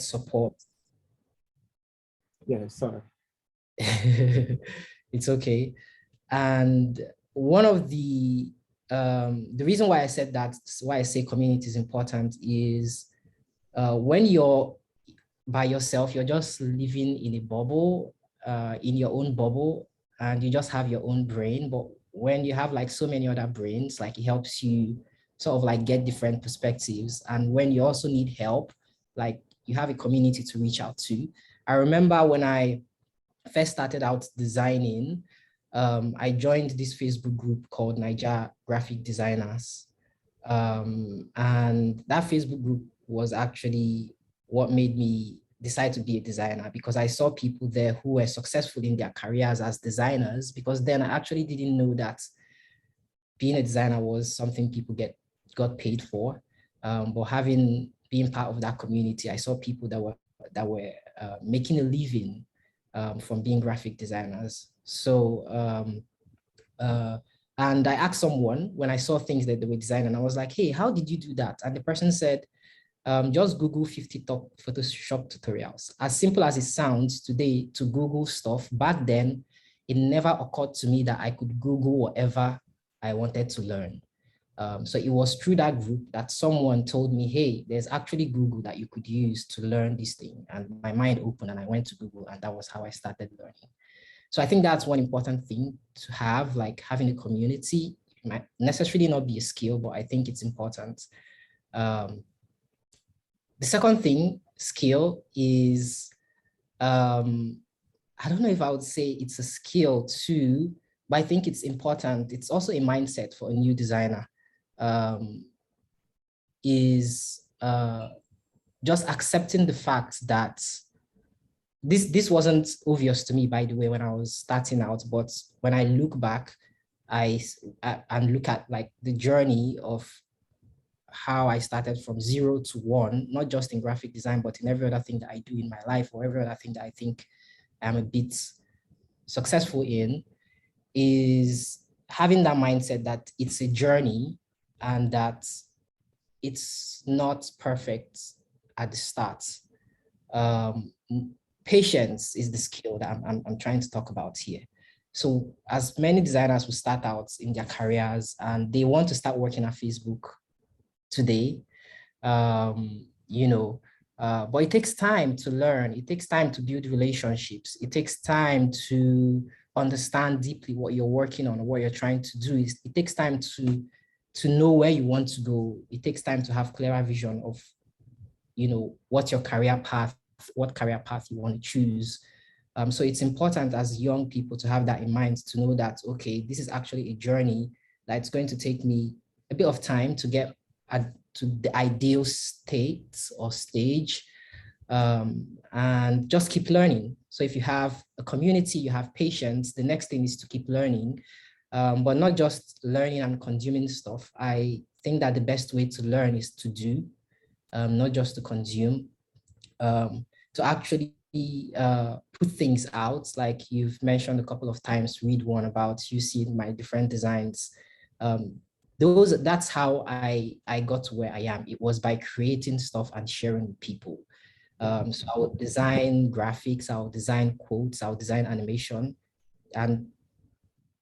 support. Yeah, sorry. It's okay. And one of the reason why I said that, why I say community is important, is when you're by yourself, you're just living in a bubble, in your own bubble, and you just have your own brain. But when you have like so many other brains, like it helps you sort of like get different perspectives. And when you also need help, like you have a community to reach out to. I remember when I first started out designing, I joined this Facebook group called Niger Graphic Designers. And that Facebook group was actually what made me decide to be a designer, because I saw people there who were successful in their careers as designers, because then I actually didn't know that being a designer was something people got paid for. But being part of that community, I saw people that were making a living from being graphic designers. So and I asked someone when I saw things that they were designing, I was like, hey, how did you do that? And the person said, just Google 50 top Photoshop tutorials. As simple as it sounds today to Google stuff, back then, it never occurred to me that I could Google whatever I wanted to learn. So it was through that group that someone told me, hey, there's actually Google that you could use to learn this thing. And my mind opened and I went to Google, and that was how I started learning. So I think that's one important thing to have, like having a community. It might necessarily not be a skill, but I think it's important. The second thing, skill, is, I don't know if I would say it's a skill too, but I think it's important. It's also a mindset for a new designer, is just accepting the fact that this wasn't obvious to me, by the way, when I was starting out, but when I look back, and look at like the journey of how I started from 0 to 1, not just in graphic design, but in every other thing that I do in my life, or every other thing that I think I'm a bit successful in, is having that mindset that it's a journey and that it's not perfect at the start. Patience is the skill that I'm trying to talk about here. So as many designers will start out in their careers and they want to start working at Facebook today, you know, but it takes time to learn. It takes time to build relationships. It takes time to understand deeply what you're working on, or what you're trying to do. It takes time to know where you want to go. It takes time to have clearer vision of, you know, what your career path, what career path you want to choose. So it's important as young people to have that in mind, to know that, okay, this is actually a journey that it's going to take me a bit of time to get to the ideal state or stage, and just keep learning. So if you have a community, you have patience, the next thing is to keep learning, but not just learning and consuming stuff. I think that the best way to learn is to do, not just to consume, to actually put things out. Like you've mentioned a couple of times, Ridwan, about you see my different designs. That's how I got to where I am. It was by creating stuff and sharing with people. So I would design graphics, I would design quotes, I would design animation, and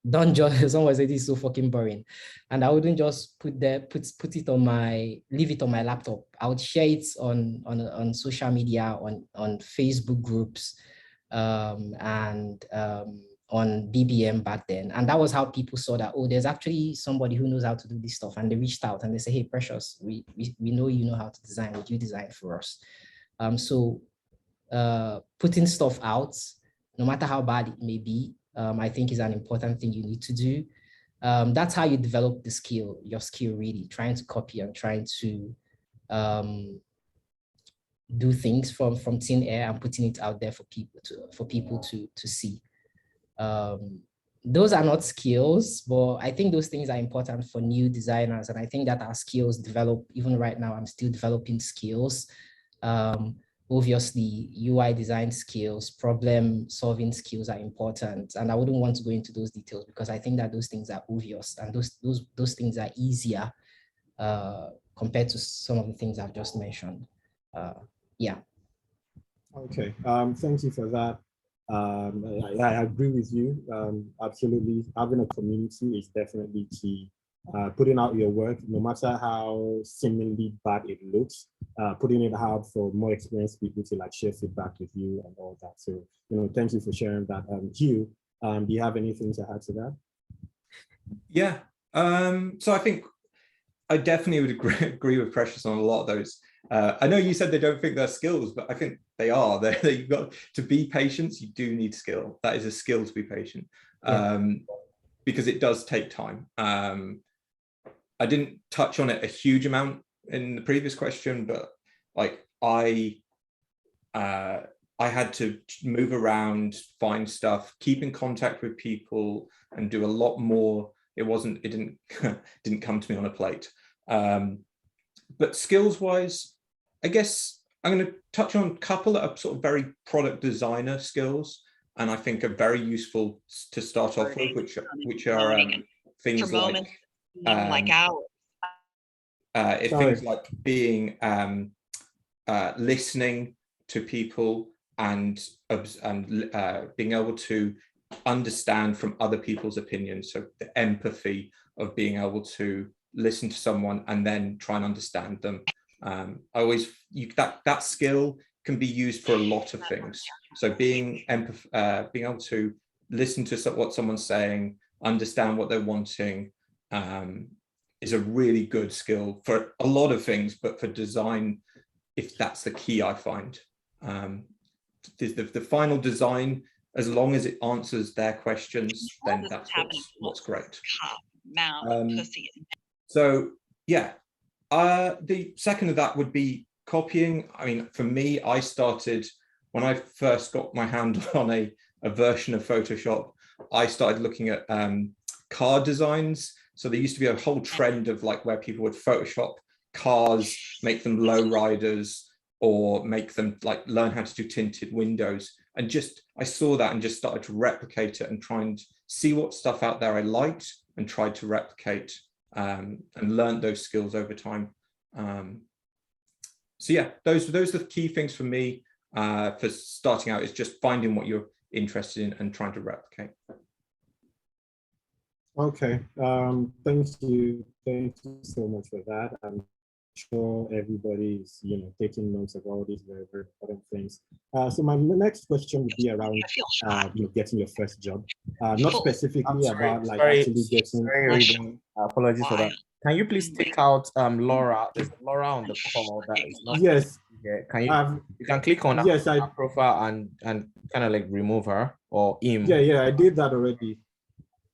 don't just, someone said this is so fucking boring. And I wouldn't just put it on leave it on my laptop. I would share it on social media, on Facebook groups, and on BBM back then. And that was how people saw that, oh, there's actually somebody who knows how to do this stuff. And they reached out and they say, hey, Precious, we know you know how to design. Would you design for us? So putting stuff out, no matter how bad it may be, I think is an important thing you need to do. That's how you develop the skill, your skill really, trying to copy and trying to do things from thin air and putting it out there for people to see. Those are not skills, but I think those things are important for new designers. And I think that our skills develop, even right now, I'm still developing skills. Obviously, UI design skills, problem solving skills are important. And I wouldn't want to go into those details because I think that those things are obvious and those things are easier compared to some of the things I've just mentioned. Yeah. Okay, thank you for that. I agree with you. Absolutely, having a community is definitely key. Putting out your work, no matter how seemingly bad it looks, putting it out for more experienced people to like share feedback with you and all that. So, thank you for sharing that. Hugh, do you have anything to add to that? Yeah. So I think I definitely would agree with Precious on a lot of those. I know you said they don't think they're skills, but I think they are. You've got to be patient. You do need skill. That is a skill to be patient, because it does take time. I didn't touch on it a huge amount in the previous question, but like I had to move around, find stuff, keep in contact with people, and do a lot more. It didn't didn't come to me on a plate. But skills-wise, I guess I'm going to touch on a couple that are sort of very product designer skills, and I think are very useful to start off with, which are things like things like being listening to people and being able to understand from other people's opinions. So the empathy of being able to listen to someone and then try and understand them. That skill can be used for a lot of things. So being able to listen to what someone's saying, understand what they're wanting, is a really good skill for a lot of things, but for design, if that's the key, I find. The final design, as long as it answers their questions, then that's what's great. So yeah, the second of that would be copying. I mean, for me, I started when I first got my hand on a version of Photoshop. I started looking at car designs. So there used to be a whole trend of like where people would Photoshop cars, make them low riders, or make them like learn how to do tinted windows. And I saw that and just started to replicate it and try and see what stuff out there I liked and tried to replicate, and learned those skills over time. So yeah, those are the key things for me for starting out, is just finding what you're interested in and trying to replicate. Okay, thank you so much for that. I'm sure everybody is taking notes of all these very, very important things. So my next question would be around getting your first job, not specifically about like actually getting. Apologies for that. Can you please take out Laura? There's Laura on the call that is not. Yes. Can you can click on her profile and kind of like remove her or him? Yeah, I did that already.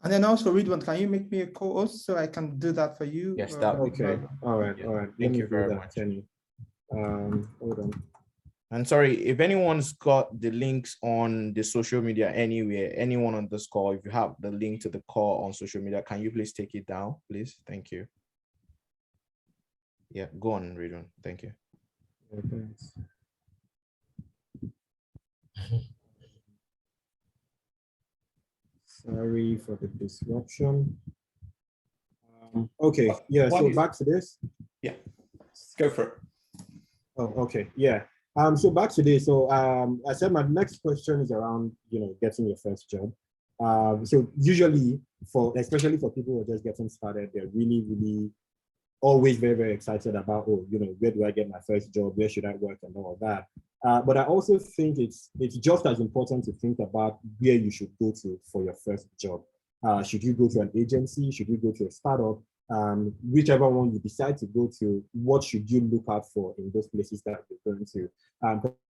And then also, Ridwan, can you make me a co-host so I can do that for you? Yes, that okay. All right. Thank you very much. Hold on. And sorry, if anyone's got the links on the social media anywhere, anyone on this call, if you have the link to the call on social media, can you please take it down, please? Thank you. Yeah, go on, Ridwan. Thank you. Thanks. Sorry for the disruption. Okay, yeah, so back to this. Yeah, go for it. Oh, okay, yeah. So back to this. So I said my next question is around, getting your first job. So usually especially for people who are just getting started, they're really, really always very, very excited about, where do I get my first job? Where should I work and all of that? But I also think it's just as important to think about where you should go to for your first job. Should you go to an agency? Should you go to a startup? Whichever one you decide to go to, what should you look out for in those places that you're going to?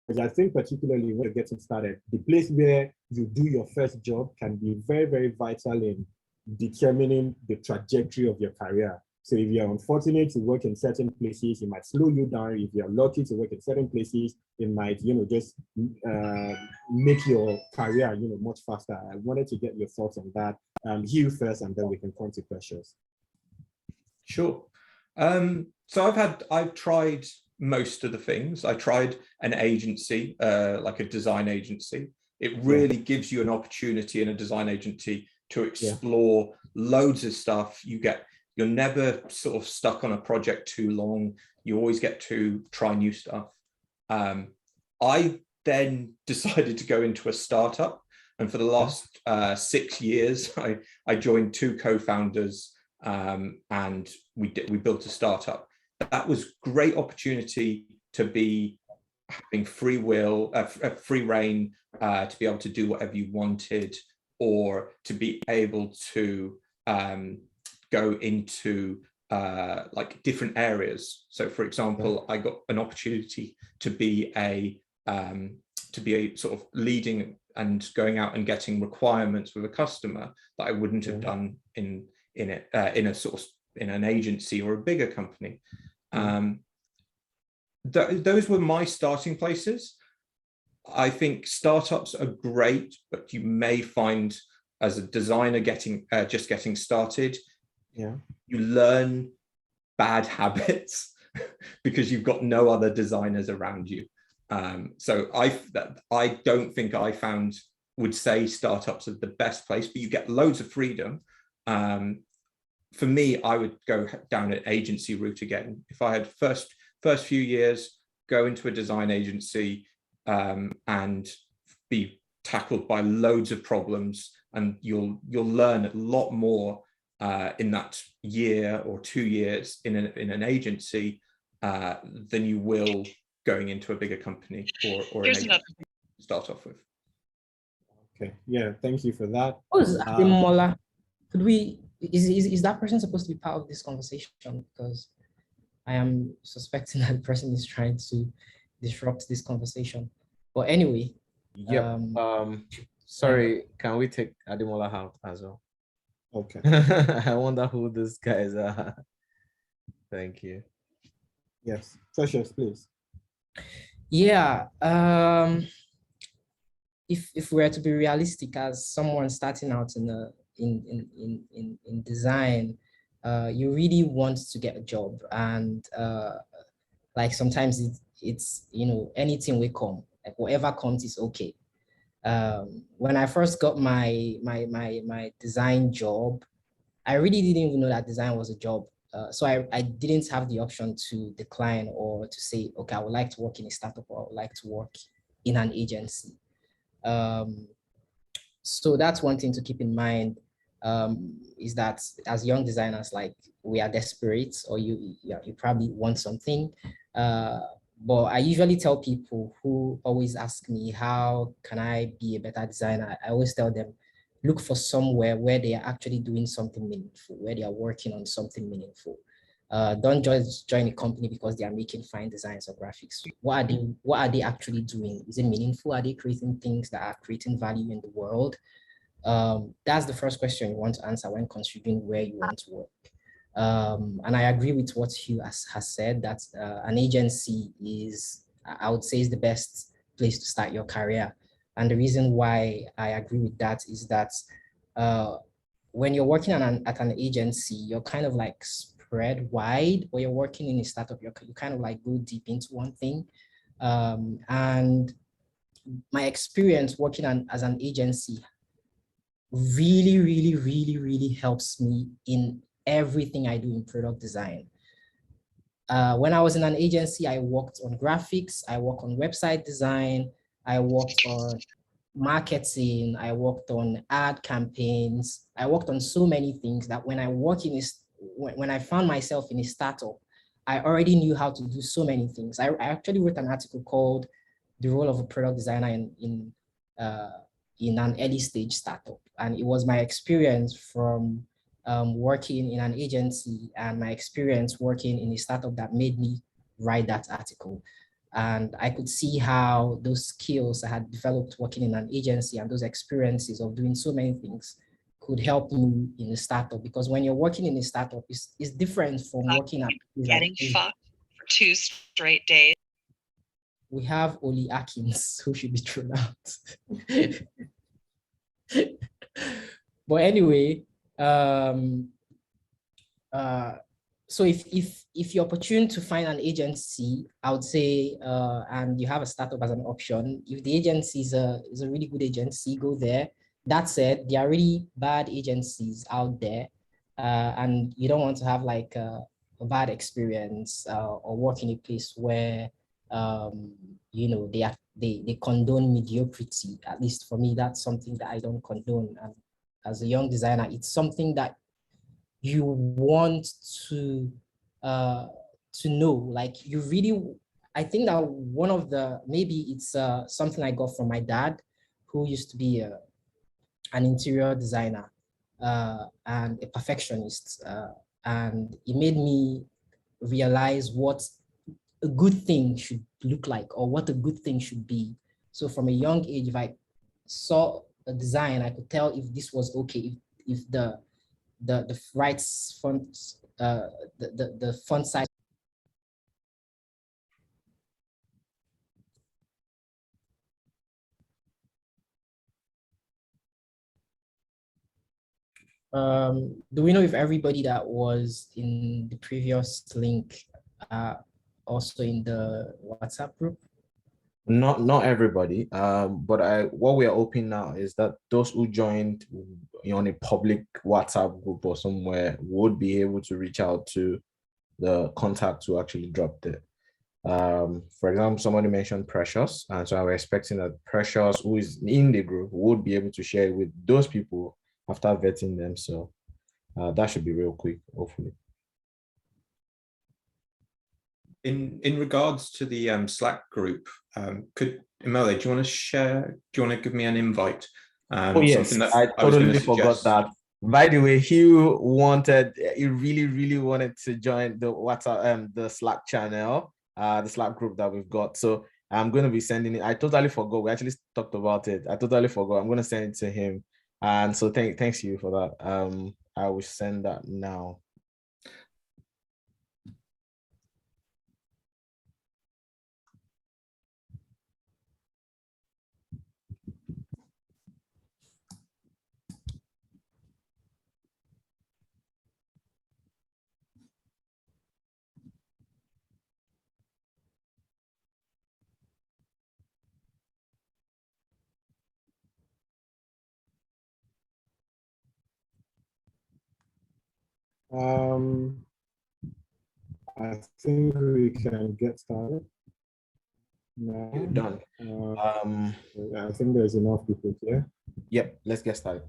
Because I think particularly when you're getting started, the place where you do your first job can be very, very vital in determining the trajectory of your career. So if you're unfortunate to work in certain places, it might slow you down. If you're lucky to work in certain places, it might, just make your career, much faster. I wanted to get your thoughts on that. Hugh first, and then we can come to Precious. Sure. So I've tried most of the things. I tried an agency, like a design agency. It really gives you an opportunity in a design agency to explore loads of stuff. You're never sort of stuck on a project too long. You always get to try new stuff. I then decided to go into a startup. And for the last 6 years, I joined 2 co-founders, and we built a startup. That was great opportunity to be having free will, free reign, to be able to do whatever you wanted, or to be able to go into like different areas. So, for example, I got an opportunity to be a sort of leading and going out and getting requirements with a customer that I wouldn't have done in an agency or a bigger company. Those were my starting places. I think startups are great, but you may find as a designer just getting started, you learn bad habits because you've got no other designers around you. So I don't think would say startups are the best place, but you get loads of freedom. For me, I would go down an agency route again. If I had first few years, go into a design agency and be tackled by loads of problems, and you'll learn a lot more in that year or 2 years in an agency than you will going into a bigger company or an agency to start off with. Okay, yeah, thank you for that. Oh, Imole, is that person supposed to be part of this conversation? Because I am suspecting that the person is trying to disrupt this conversation. But anyway. Yep. Sorry, can we take Ademola out as well? Okay. I wonder who these guys are. Thank you. Yes, Precious, please. Yeah. If we're to be realistic, as someone starting out in design, you really want to get a job, and like sometimes it's anything will come, like whatever comes is okay. When I first got my design job, I really didn't even know that design was a job. So I didn't have the option to decline or to say, okay, I would like to work in a startup, or I would like to work in an agency. So that's one thing to keep in mind, is that as young designers, like, we are desperate, or you probably want something. But I usually tell people who always ask me, how can I be a better designer? I always tell them, look for somewhere where they are actually doing something meaningful, where they are working on something meaningful. Don't just join a company because they are making fine designs or graphics. What are they actually doing? Is it meaningful? Are they creating things that are creating value in the world? That's the first question you want to answer when considering where you want to work. And I agree with what Hugh has said, that an agency is, I would say, is the best place to start your career. And the reason why I agree with that is that when you're working at an agency, you're kind of like spread wide, or you're working in a startup, you kind of like go deep into one thing. And my experience working as an agency really helps me in everything I do in product design. When I was in an agency, I worked on graphics, I worked on website design, I worked on marketing, I worked on ad campaigns, I worked on so many things that when I found myself in a startup, I already knew how to do so many things. I actually wrote an article called "The Role of a Product Designer in an Early Stage Startup," and it was my experience from working in an agency and my experience working in a startup that made me write that article. And I could see how those skills I had developed working in an agency and those experiences of doing so many things could help me in a startup. Because when you're working in a startup, it's different from working at getting fucked for 2 straight days. We have Oli Atkins, who should be thrown out. But anyway, so if you're opportune to find an agency, I would say, and you have a startup as an option, if the agency is a really good agency, go there. That said, there are really bad agencies out there, and you don't want to have like a bad experience or work in a place where they are they condone mediocrity. At least for me, that's something that I don't condone. And as a young designer, it's something that you want to know, like you really, I think that one of the, maybe it's something I got from my dad, who used to be an interior designer and a perfectionist. And it made me realize what a good thing should look like, or what a good thing should be. So from a young age, if I saw a design, I could tell if this was okay, if the right font, the font size. Do we know if everybody that was in the previous link also in the WhatsApp group? Not everybody, but what we are hoping now is that those who joined on a public WhatsApp group or somewhere would be able to reach out to the contact who actually dropped it. For example, somebody mentioned Precious, and so I was expecting that Precious, who is in the group, would be able to share it with those people after vetting them. So that should be real quick, hopefully. In regards to the Slack group, could Imole, do you want to share? Do you want to give me an invite? Oh yes, I totally forgot that. By the way, Hugh really wanted to join the WhatsApp, the Slack channel, the Slack group that we've got. So I'm going to be sending it. I totally forgot. We actually talked about it. I totally forgot. I'm going to send it to him. And so thanks you for that. I will send that now. I think we can get started now. You're done. I think there's enough people here. Yep, let's get started.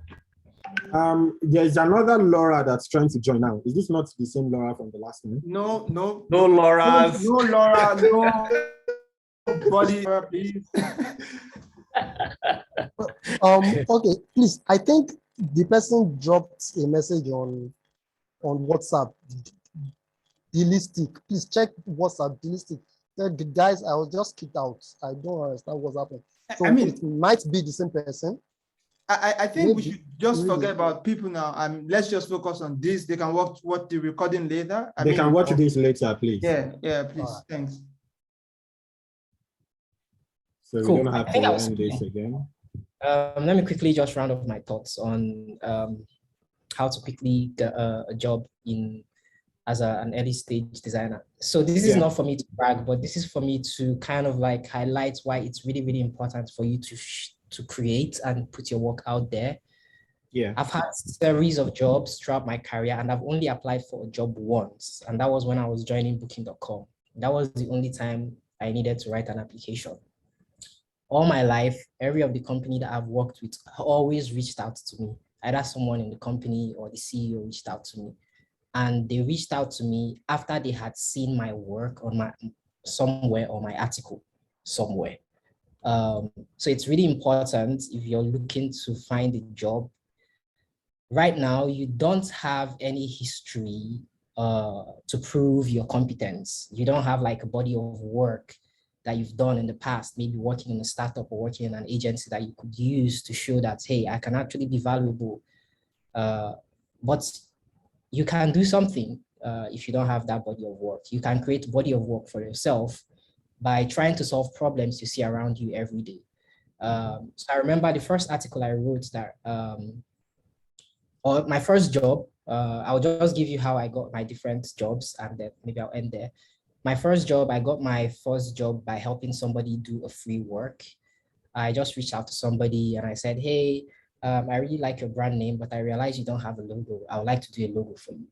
There's another Laura that's trying to join now. Is this not the same Laura from the last time? No, Laura. No, Laura, no. Body, please. Okay, please. I think the person dropped a message on WhatsApp. Delistic. Please check WhatsApp. Delistic. Guys, I was just kicked out. I don't understand what's happening. So I mean, it might be the same person. I think Maybe. we should just forget about people now. Let's just focus on this. They can watch the recording later. They can watch this later, please. Yeah, please. Right. Thanks. So cool. We don't have to end this again. Let me quickly just round off my thoughts on how to quickly get a job as an early stage designer. So this is not for me to brag, but this is for me to kind of like highlight why it's really, really important for you to create and put your work out there. Yeah, I've had series of jobs throughout my career, and I've only applied for a job once, and that was when I was joining Booking.com. That was the only time I needed to write an application. All my life, every of the company that I've worked with always reached out to me. Either someone in the company or the CEO reached out to me. And they reached out to me after they had seen my work on somewhere or my article somewhere. So it's really important if you're looking to find a job. Right now, you don't have any history to prove your competence. You don't have like a body of work that you've done in the past, maybe working in a startup or working in an agency that you could use to show that, hey, I can actually be valuable. But you can do something if you don't have that body of work. You can create a body of work for yourself by trying to solve problems you see around you every day. So I remember the first article I wrote that, or my first job, I'll just give you how I got my different jobs and then maybe I'll end there. My first job, I got my first job by helping somebody do a free work. I just reached out to somebody and I said, hey, I really like your brand name, but I realize you don't have a logo. I would like to do a logo for you.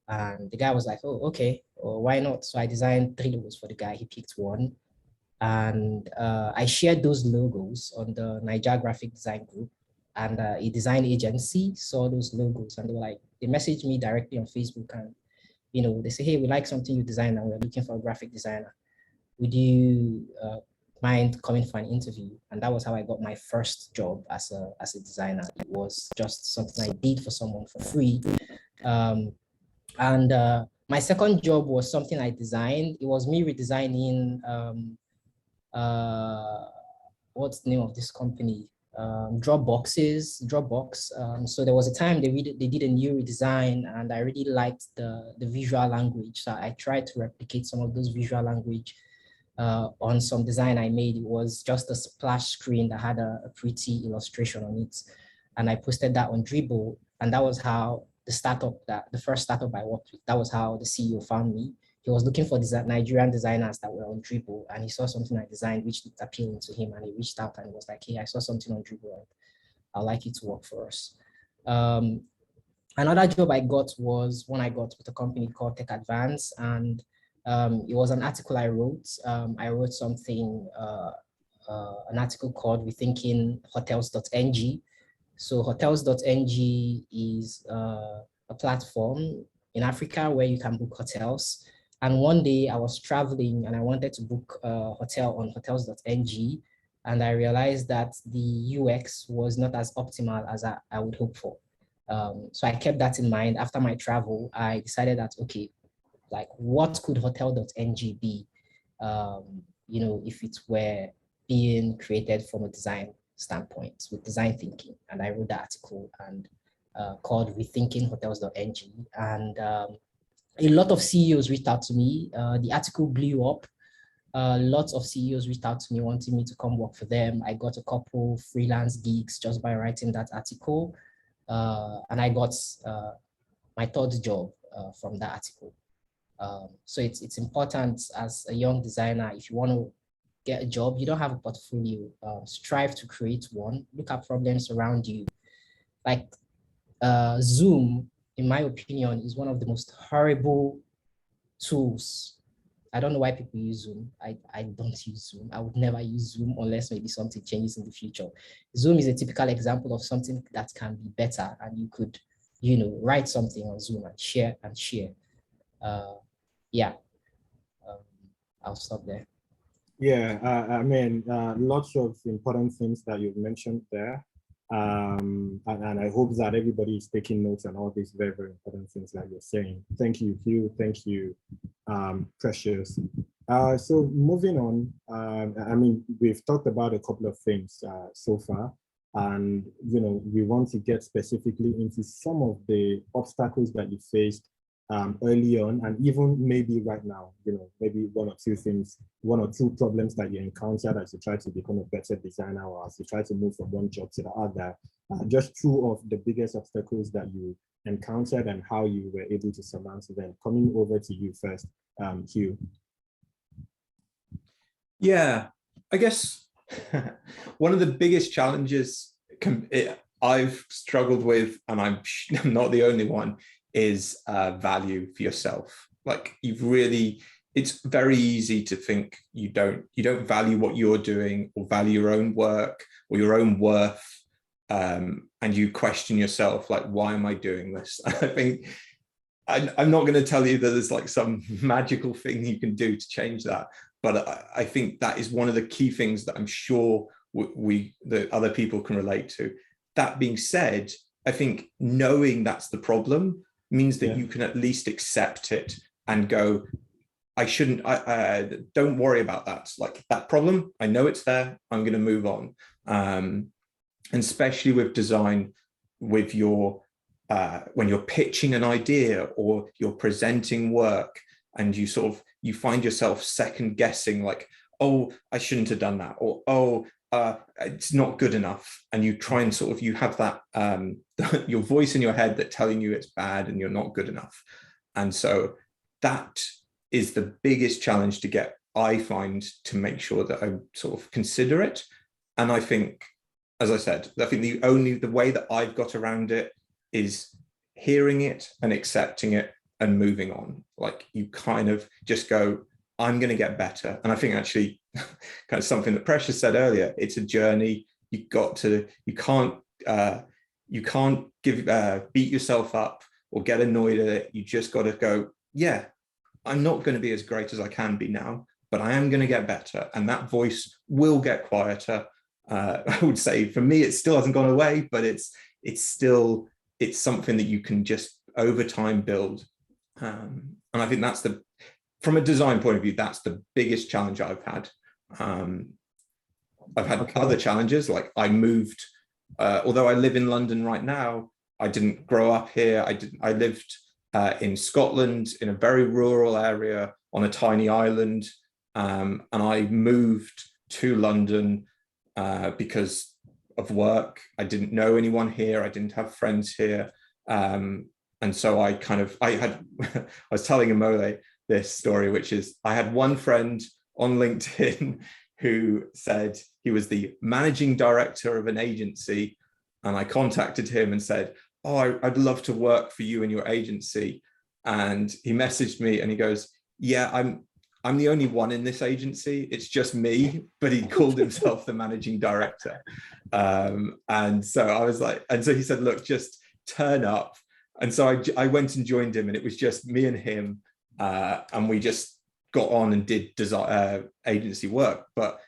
And the guy was like, oh, okay, well, why not? So I designed 3 logos for the guy. He picked one. And I shared those logos on the Niger Graphic Design Group, and a design agency saw those logos, and they messaged me directly on Facebook, and they say, hey, we like something you designed and we're looking for a graphic designer. Would you mind coming for an interview? And that was how I got my first job as a designer. It was just something I did for someone for free. My second job was something I designed. It was me redesigning, what's the name of this company? Dropbox. So there was a time they did a new redesign, and I really liked the visual language. So I tried to replicate some of those visual language on some design I made. It was just a splash screen that had a pretty illustration on it. And I posted that on Dribble, and that was how the first startup I worked with, that was how the CEO found me. He was looking for Nigerian designers that were on Dribble, and he saw something I designed which looked appealing to him, and he reached out and was like, hey, I saw something on Dribble, and I'd like you to work for us. Another job I got was one I got with a company called Tech Advance, and it was an article I wrote. I wrote something, an article called Rethinking Hotels.ng. So Hotels.ng is a platform in Africa where you can book hotels. And one day I was traveling and I wanted to book a hotel on hotels.ng. And I realized that the UX was not as optimal as I would hope for. So I kept that in mind. After my travel, I decided that, okay, like what could hotel.ng be, if it were being created from a design standpoint with design thinking. And I wrote the article and called Rethinking Hotels.ng. And a lot of CEOs reached out to me. The article blew up. Lots of CEOs reached out to me wanting me to come work for them. I got a couple freelance gigs just by writing that article. And I got my third job from that article. So it's important as a young designer, if you want to get a job, you don't have a portfolio, strive to create one, look at problems around you. Like Zoom, in my opinion, is one of the most horrible tools. I don't know why people use Zoom. I don't use Zoom. I would never use Zoom unless maybe something changes in the future. Zoom is a typical example of something that can be better, and you could, write something on Zoom and share. Yeah, I'll stop there. Yeah, I mean, lots of important things that you've mentioned there. And I hope that everybody is taking notes on all these very, very important things that you're saying. Thank you, Hugh. Thank you, Precious. So moving on, I mean, we've talked about a couple of things so far, and, we want to get specifically into some of the obstacles that you faced early on, and even maybe right now, maybe one or two problems that you encountered as you try to become a better designer, or as you try to move from one job to the other. Just two of the biggest obstacles that you encountered and how you were able to surmount them. Coming over to you first, Hugh. Yeah, I guess one of the biggest challenges I've struggled with, and I'm not the only one, is value for yourself. Like it's very easy to think you don't value what you're doing or value your own work or your own worth, and you question yourself, like, why am I doing this? I think I'm not going to tell you that there's like some magical thing you can do to change that, but I think that is one of the key things that I'm sure that other people can relate to. That being said, I think knowing that's the problem means that you can at least accept it and go, I don't worry about that. Like, that problem, I know it's there, I'm going to move on. And especially with design, with your when you're pitching an idea or you're presenting work, and you find yourself second guessing, like, oh, I shouldn't have done that, or oh, it's not good enough, and you try and you have that your voice in your head that telling you it's bad and you're not good enough. And so that is the biggest challenge I find, to make sure that I consider it. And I think, as I said, I think the way that I've got around it is hearing it and accepting it and moving on. Like, you kind of just go, I'm going to get better. And I think actually kind of something that Precious said earlier. It's a journey. You can't beat yourself up or get annoyed at it. You just got to go, yeah, I'm not going to be as great as I can be now, but I am going to get better. And that voice will get quieter. I would say for me, it still hasn't gone away, but it's something that you can just over time build. And I think that's from a design point of view, that's the biggest challenge I've had. I've had other challenges, like I moved, although I live in London right now, I didn't grow up here. I lived in Scotland in a very rural area on a tiny island. And I moved to London because of work. I didn't know anyone here. I didn't have friends here. And so I was telling Imole this story, which is I had one friend on LinkedIn who said he was the managing director of an agency. And I contacted him and said, oh, I'd love to work for you and your agency. And he messaged me and he goes, yeah, I'm the only one in this agency. It's just me, but he called himself the managing director. And so I was like, and so he said, look, just turn up. And so I went and joined him, and it was just me and him. And we just got on and did design agency work. But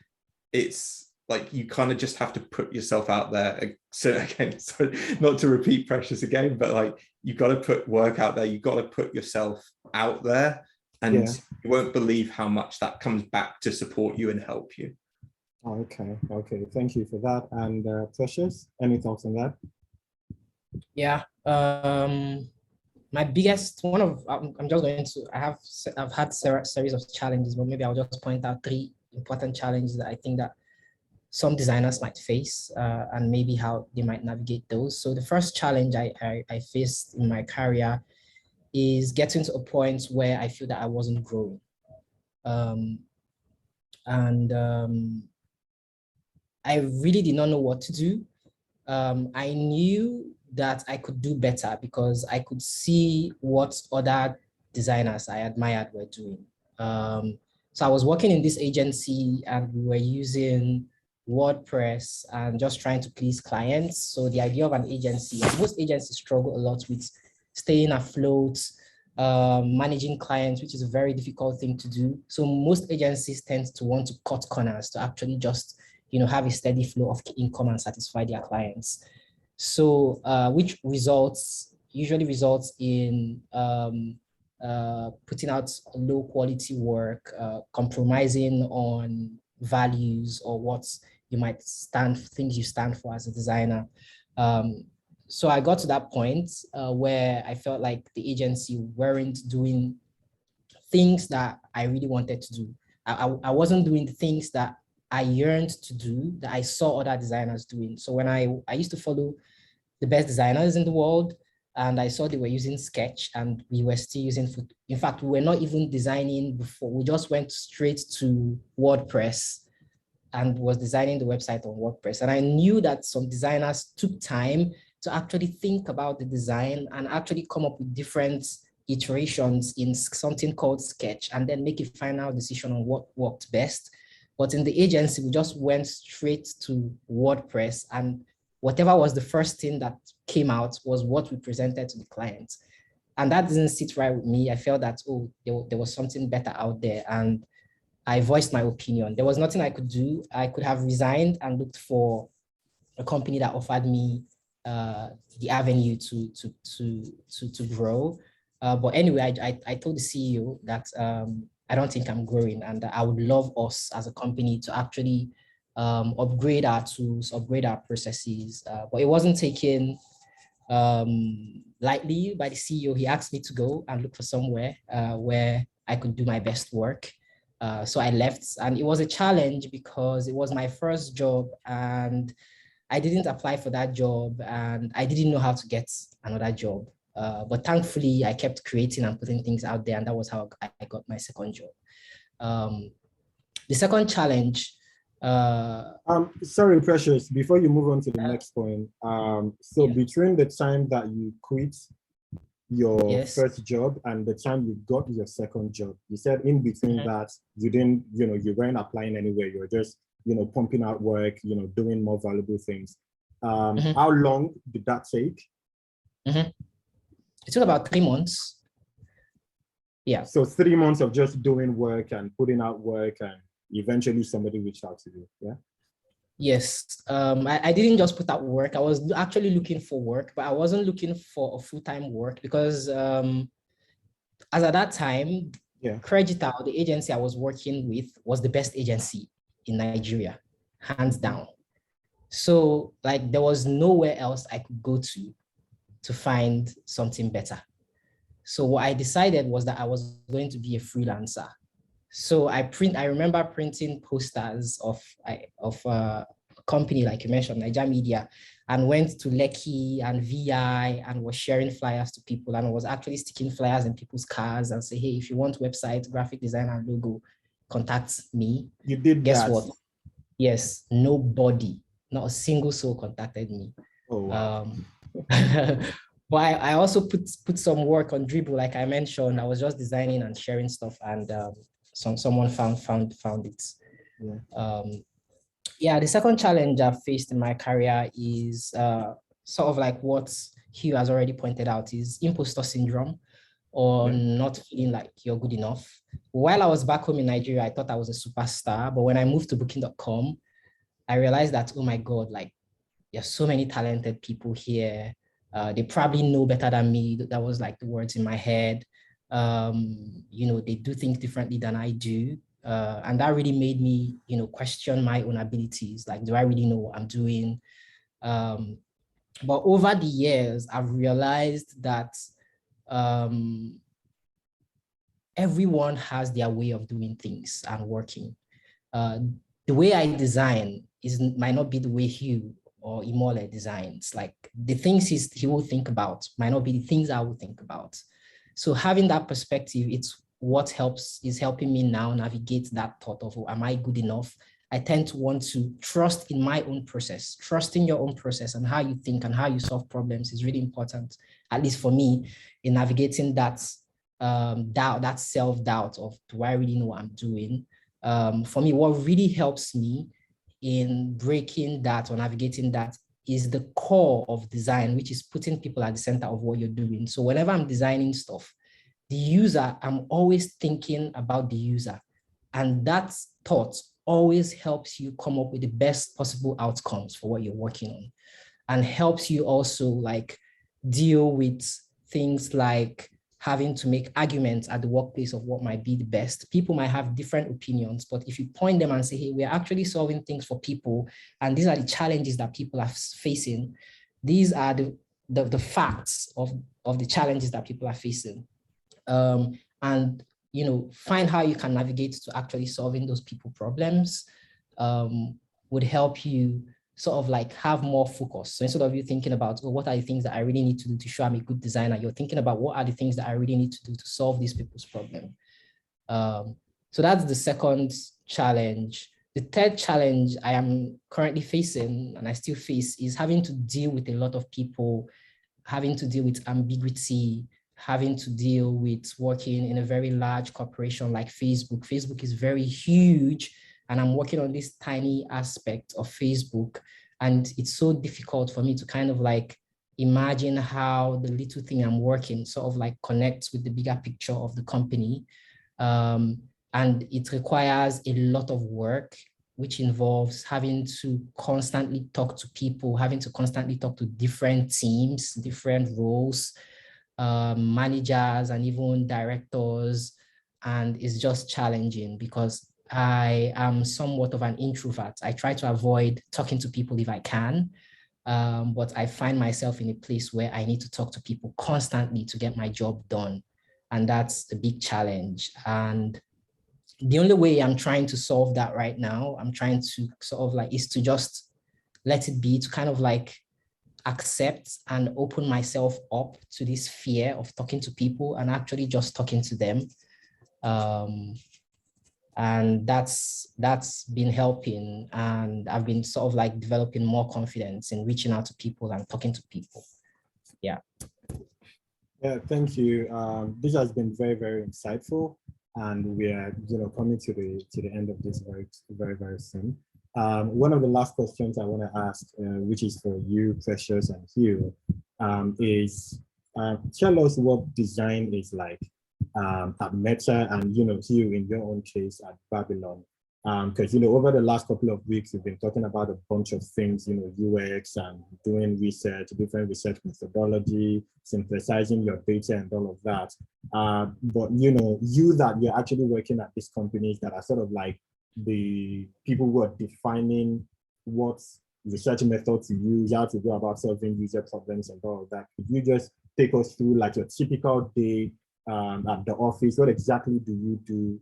it's like, you kind of just have to put yourself out there. So again, so not to repeat Precious again, but like, you've got to put work out there. You've got to put yourself out there. And you won't believe how much that comes back to support you and help you. Okay, thank you for that. And Precious, any thoughts on that? Yeah, my biggest I'm just going to, I've had series of challenges, but maybe I'll just point out 3 important challenges that I think that some designers might face, and maybe how they might navigate those. So the first challenge I faced in my career is getting to a point where I feel that I wasn't growing. I really did not know what to do. I knew that I could do better because I could see what other designers I admired were doing. So I was working in this agency and we were using WordPress and just trying to please clients. So the idea of an agency, most agencies struggle a lot with staying afloat, managing clients, which is a very difficult thing to do. So most agencies tend to want to cut corners to actually just, have a steady flow of income and satisfy their clients. So which usually results in putting out low quality work, compromising on values or what you might things you stand for as a designer. So I got to that point where I felt like the agency weren't doing things that I really wanted to do. I wasn't doing the things that I yearned to do, that I saw other designers doing. So when I used to follow the best designers in the world, and I saw they were using Sketch and we were still using, in fact, we were not even designing before. We just went straight to WordPress and was designing the website on WordPress. And I knew that some designers took time to actually think about the design and actually come up with different iterations in something called Sketch and then make a final decision on what worked best. But in the agency, we just went straight to WordPress, and whatever was the first thing that came out was what we presented to the client. And that didn't sit right with me. I felt that, oh, there was something better out there. And I voiced my opinion. There was nothing I could do. I could have resigned and looked for a company that offered me the avenue to grow. But anyway, I told the CEO that I don't think I'm growing, and I would love us as a company to actually upgrade our tools, upgrade our processes. But it wasn't taken lightly by the CEO. He asked me to go and look for somewhere where I could do my best work. So I left, and it was a challenge because it was my first job and I didn't apply for that job and I didn't know how to get another job. But thankfully, I kept creating and putting things out there, and that was how I got my second job. The second challenge. Sorry, Precious, before you move on to the next point. So between the time that you quit your first job and the time you got your second job? You said in between that you didn't, you weren't applying anywhere. You were just, pumping out work, doing more valuable things. How long did that take? It took about 3 months. Yeah. So 3 months of just doing work and putting out work, and eventually somebody reached out to you. Yeah. Yes. I didn't just put out work. I was actually looking for work, but I wasn't looking for a full-time work because as at that time, Credital, the agency I was working with, was the best agency in Nigeria, hands down. So like there was nowhere else I could go to find something better. So what I decided was that I was going to be a freelancer. So I remember printing posters of a company like you mentioned, Niger Media, and went to Lekki and VI and was sharing flyers to people, and was actually sticking flyers in people's cars and say, hey, if you want website, graphic design and logo, contact me. You did Guess that? what? Yes, nobody, not a single soul contacted me. Oh, wow. But I also put some work on Dribble, like I mentioned. I was just designing and sharing stuff, and someone found it. Yeah. The second challenge I've faced in my career is sort of like what Hugh has already pointed out, is imposter syndrome, or not feeling like you're good enough. While I was back home in Nigeria, I thought I was a superstar, but when I moved to Booking.com, I realized that, oh my God, like there's so many talented people here. They probably know better than me. That was like the words in my head. They do things differently than I do. And that really made me, question my own abilities. Like, do I really know what I'm doing? But over the years, I've realized that everyone has their way of doing things and working. The way I design might not be the way Hugh or Imole designs. Like the things he will think about might not be the things I will think about. So having that perspective, it's what is helping me now navigate that thought of, oh, am I good enough? I tend to want to trust in my own process. Trusting your own process and how you think and how you solve problems is really important, at least for me, in navigating that doubt, that self-doubt of, do I really know what I'm doing? For me, what really helps me in breaking that or navigating that is the core of design, which is putting people at the center of what you're doing. So whenever I'm designing stuff, the user, I'm always thinking about the user. And that thought always helps you come up with the best possible outcomes for what you're working on, and helps you also like deal with things like having to make arguments at the workplace of what might be the best. People might have different opinions, but if you point them and say, hey, we're actually solving things for people, and these are the challenges that people are facing, these are the facts of the challenges that people are facing. And find how you can navigate to actually solving those people problems would help you sort of like have more focus. So instead of you thinking about, oh, what are the things that I really need to do to show I'm a good designer, you're thinking about what are the things that I really need to do to solve these people's problem. So that's the second challenge. The third challenge I am currently facing, and I still face, is having to deal with a lot of people, having to deal with ambiguity, having to deal with working in a very large corporation like Facebook. Facebook is very huge, and I'm working on this tiny aspect of Facebook. And it's so difficult for me to kind of like imagine how the little thing I'm working sort of like connects with the bigger picture of the company. And it requires a lot of work, which involves having to constantly talk to people, having to constantly talk to different teams, different roles, managers, and even directors. And it's just challenging because I am somewhat of an introvert. I try to avoid talking to people if I can, but I find myself in a place where I need to talk to people constantly to get my job done. And that's a big challenge. And the only way I'm trying to solve that right now, I'm trying to sort of like, is to just let it be, to kind of like accept and open myself up to this fear of talking to people and actually just talking to them. And that's been helping, and I've been sort of like developing more confidence in reaching out to people and talking to people. Yeah. Yeah, thank you. This has been very, very insightful, and we are, coming to the end of this very, very, very soon. One of the last questions I want to ask, which is for you, Precious and Hugh, is tell us what design is like at Meta, and Hugh, in your own case at Babylon. Because over the last couple of weeks, we've been talking about a bunch of things, UX and doing research, different research methodology, synthesizing your data and all of that. But you that you're actually working at these companies that are sort of like the people who are defining what research method to use, how to go about solving user problems and all of that. Could you just take us through like your typical day at the office? What exactly do you do?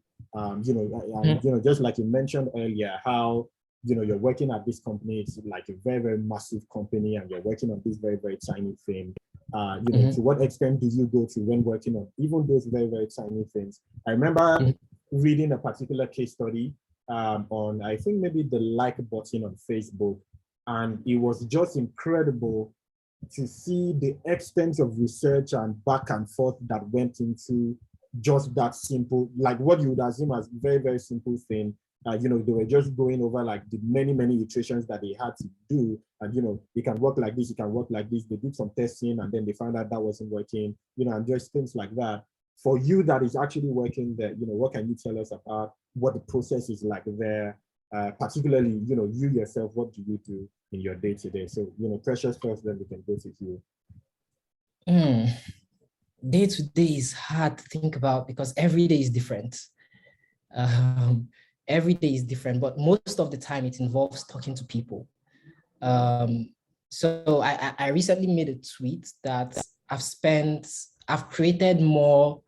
Just like you mentioned earlier, how you're working at this company, it's like a very, very massive company, and you're working on this very, very tiny thing. To what extent do you go to when working on even those very, very tiny things? I remember reading a particular case study on, I think maybe the like button on Facebook, and it was just incredible to see the extent of research and back and forth that went into just that simple, like what you would assume as very, very simple thing. They were just going over like the many, many iterations that they had to do. And, it can work like this, it can work like this. They did some testing and then they found out that wasn't working, and just things like that. For you that is actually working there, what can you tell us about what the process is like there? Particularly, you yourself, what do you do in your day to day? So, Precious first, then we can go to you. Day to day is hard to think about because every day is different. Every day is different, but most of the time it involves talking to people. So I recently made a tweet that I've created more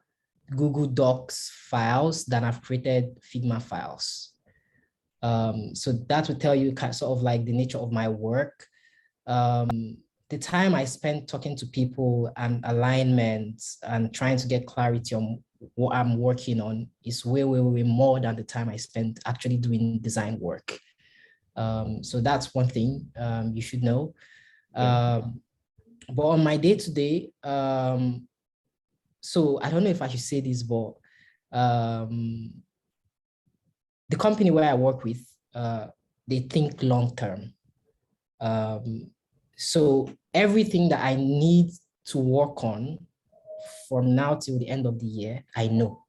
Google Docs files than I've created Figma files. So that will tell you sort of like the nature of my work. The time I spent talking to people and alignment and trying to get clarity on what I'm working on is way, way, way more than the time I spent actually doing design work. So that's one thing you should know. But on my day-to-day, so I don't know if I should say this, but the company where I work with, they think long-term. So everything that I need to work on from now till the end of the year, I know.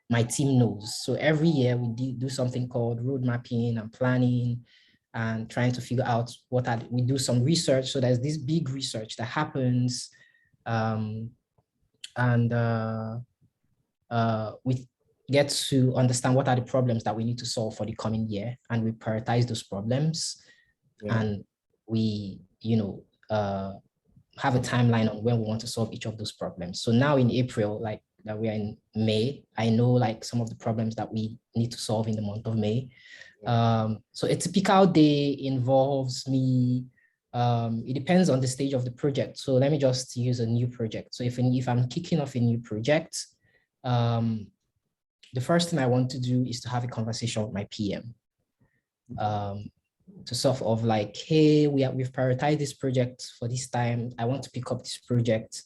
My team knows. So every year we do something called road mapping and planning and trying to figure out we do some research. So there's this big research that happens we get to understand what are the problems that we need to solve for the coming year, and we prioritize those problems. And we have a timeline on when we want to solve each of those problems. So now in April, like that we are in May, I know like some of the problems that we need to solve in the month of May. So a typical day involves me, it depends on the stage of the project. So let me just use a new project. So if I'm kicking off a new project, the first thing I want to do is to have a conversation with my PM. To sort of like, hey, we've prioritized this project for this time. I want to pick up this project.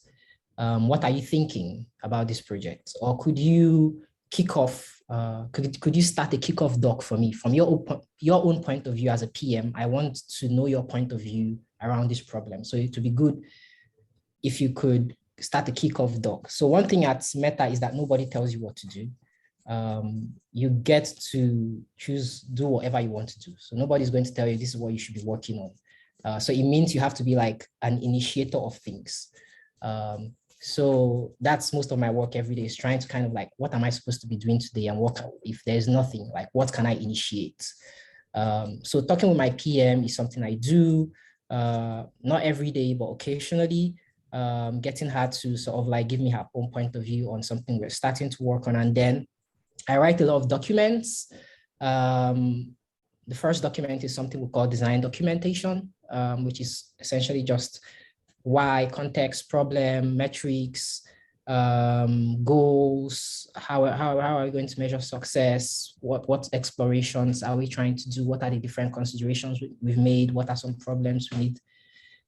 What are you thinking about this project? Or could you kick off, could you start a kickoff doc for me from your own point of view as a PM? I want to know your point of view around this problem. So it would be good if you could start a kickoff doc. So one thing at Meta is that nobody tells you what to do. You get to do whatever you want to do. So nobody's going to tell you this is what you should be working on. So it means you have to be like an initiator of things. So that's most of my work every day, is trying to kind of like, what am I supposed to be doing today? And what, if there's nothing, like what can I initiate? So talking with my PM is something I do, not every day, but occasionally, getting her to sort of like give me her own point of view on something we're starting to work on. And then I write a lot of documents. The first document is something we call design documentation, which is essentially just why, context, problem, metrics, goals, how are we going to measure success, what explorations are we trying to do, what are the different considerations we've made, what are some problems we need,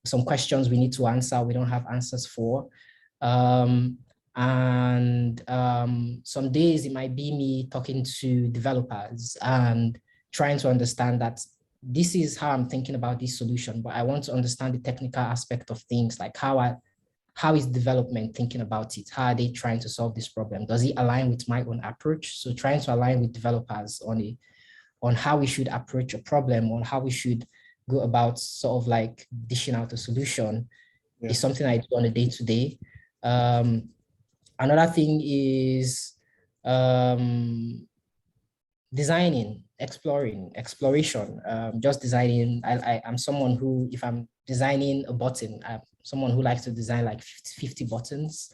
some questions we need to answer, we don't have answers for. Some days it might be me talking to developers and trying to understand that this is how I'm thinking about this solution, but I want to understand the technical aspect of things, like how is development thinking about it? How are they trying to solve this problem? Does it align with my own approach? So trying to align with developers on how we should approach a problem, on how we should go about sort of like dishing out a solution is something I do on a day-to-day. Another thing is designing, exploration, just designing. I'm someone who, if I'm designing a button, I'm someone who likes to design like 50 buttons,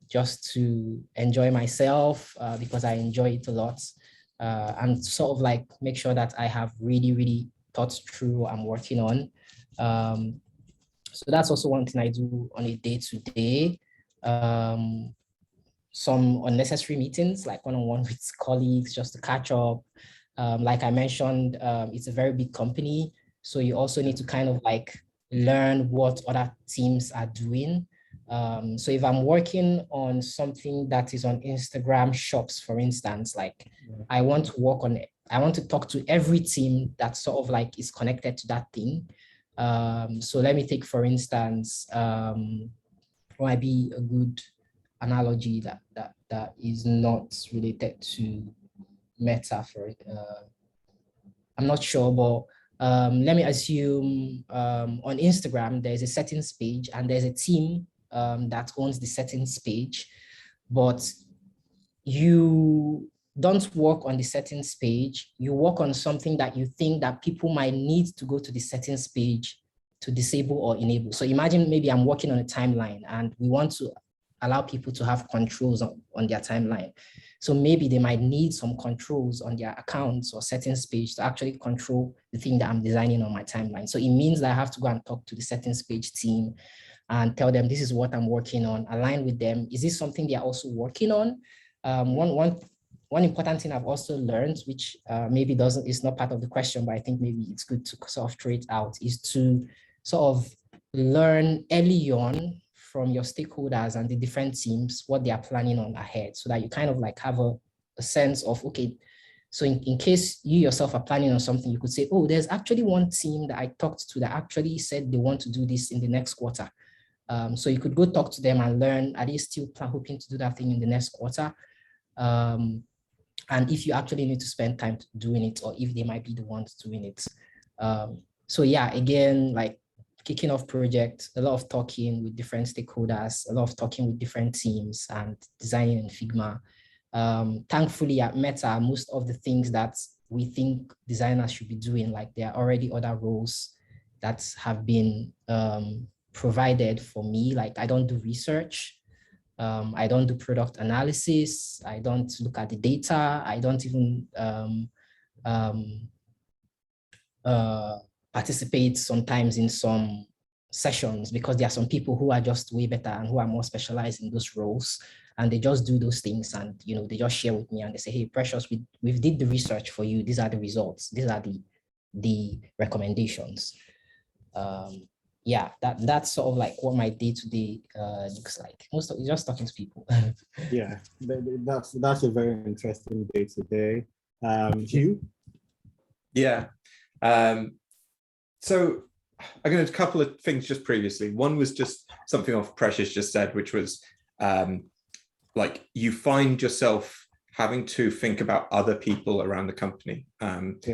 just to enjoy myself, because I enjoy it a lot, and sort of like make sure that I have really thought through what I'm working on. So that's also one thing I do on a day-to-day. Some unnecessary meetings, like one-on-one with colleagues, just to catch up. Like I mentioned, it's a very big company, so you also need to kind of like learn what other teams are doing. So if I'm working on something that is on Instagram shops, for instance, like I want to work on it, I want to talk to every team that sort of like is connected to that thing. So let me take, for instance, what might be a good analogy that is not related to Meta for it. I'm not sure, but let me assume on Instagram, there's a settings page and there's a team that owns the settings page, but you don't work on the settings page, you work on something that you think that people might need to go to the settings page to disable or enable. So imagine maybe I'm working on a timeline and we want to allow people to have controls on their timeline. So maybe they might need some controls on their accounts or settings page to actually control the thing that I'm designing on my timeline. So it means that I have to go and talk to the settings page team and tell them this is what I'm working on, align with them. Is this something they're also working on? One important thing I've also learned, which maybe is not part of the question, but I think maybe it's good to sort of throw it out, is to sort of learn early on from your stakeholders and the different teams what they are planning on ahead, so that you kind of like have a sense of, okay, so in case you yourself are planning on something, you could say, oh, there's actually one team that I talked to that actually said they want to do this in the next quarter. So you could go talk to them and learn, are they still hoping to do that thing in the next quarter? And if you actually need to spend time doing it, or if they might be the ones doing it. So yeah, again, like kicking off projects, a lot of talking with different stakeholders, a lot of talking with different teams, and designing in Figma. Thankfully at Meta, most of the things that we think designers should be doing, like there are already other roles that have been provided for me. Like I don't do research, I don't do product analysis, I don't look at the data, I don't even participate sometimes in some sessions, because there are some people who are just way better and who are more specialized in those roles, and they just do those things, and you know, they just share with me and they say, hey Precious, we did the research for you, these are the results, these are the recommendations. Yeah, that's sort of like what my day-to-day looks like. Most of it just talking to people. Yeah, that's a very interesting day-to-day. Hugh? Yeah. So I'm going to do a couple of things just previously. One was just something off Precious just said, which was like you find yourself having to think about other people around the company.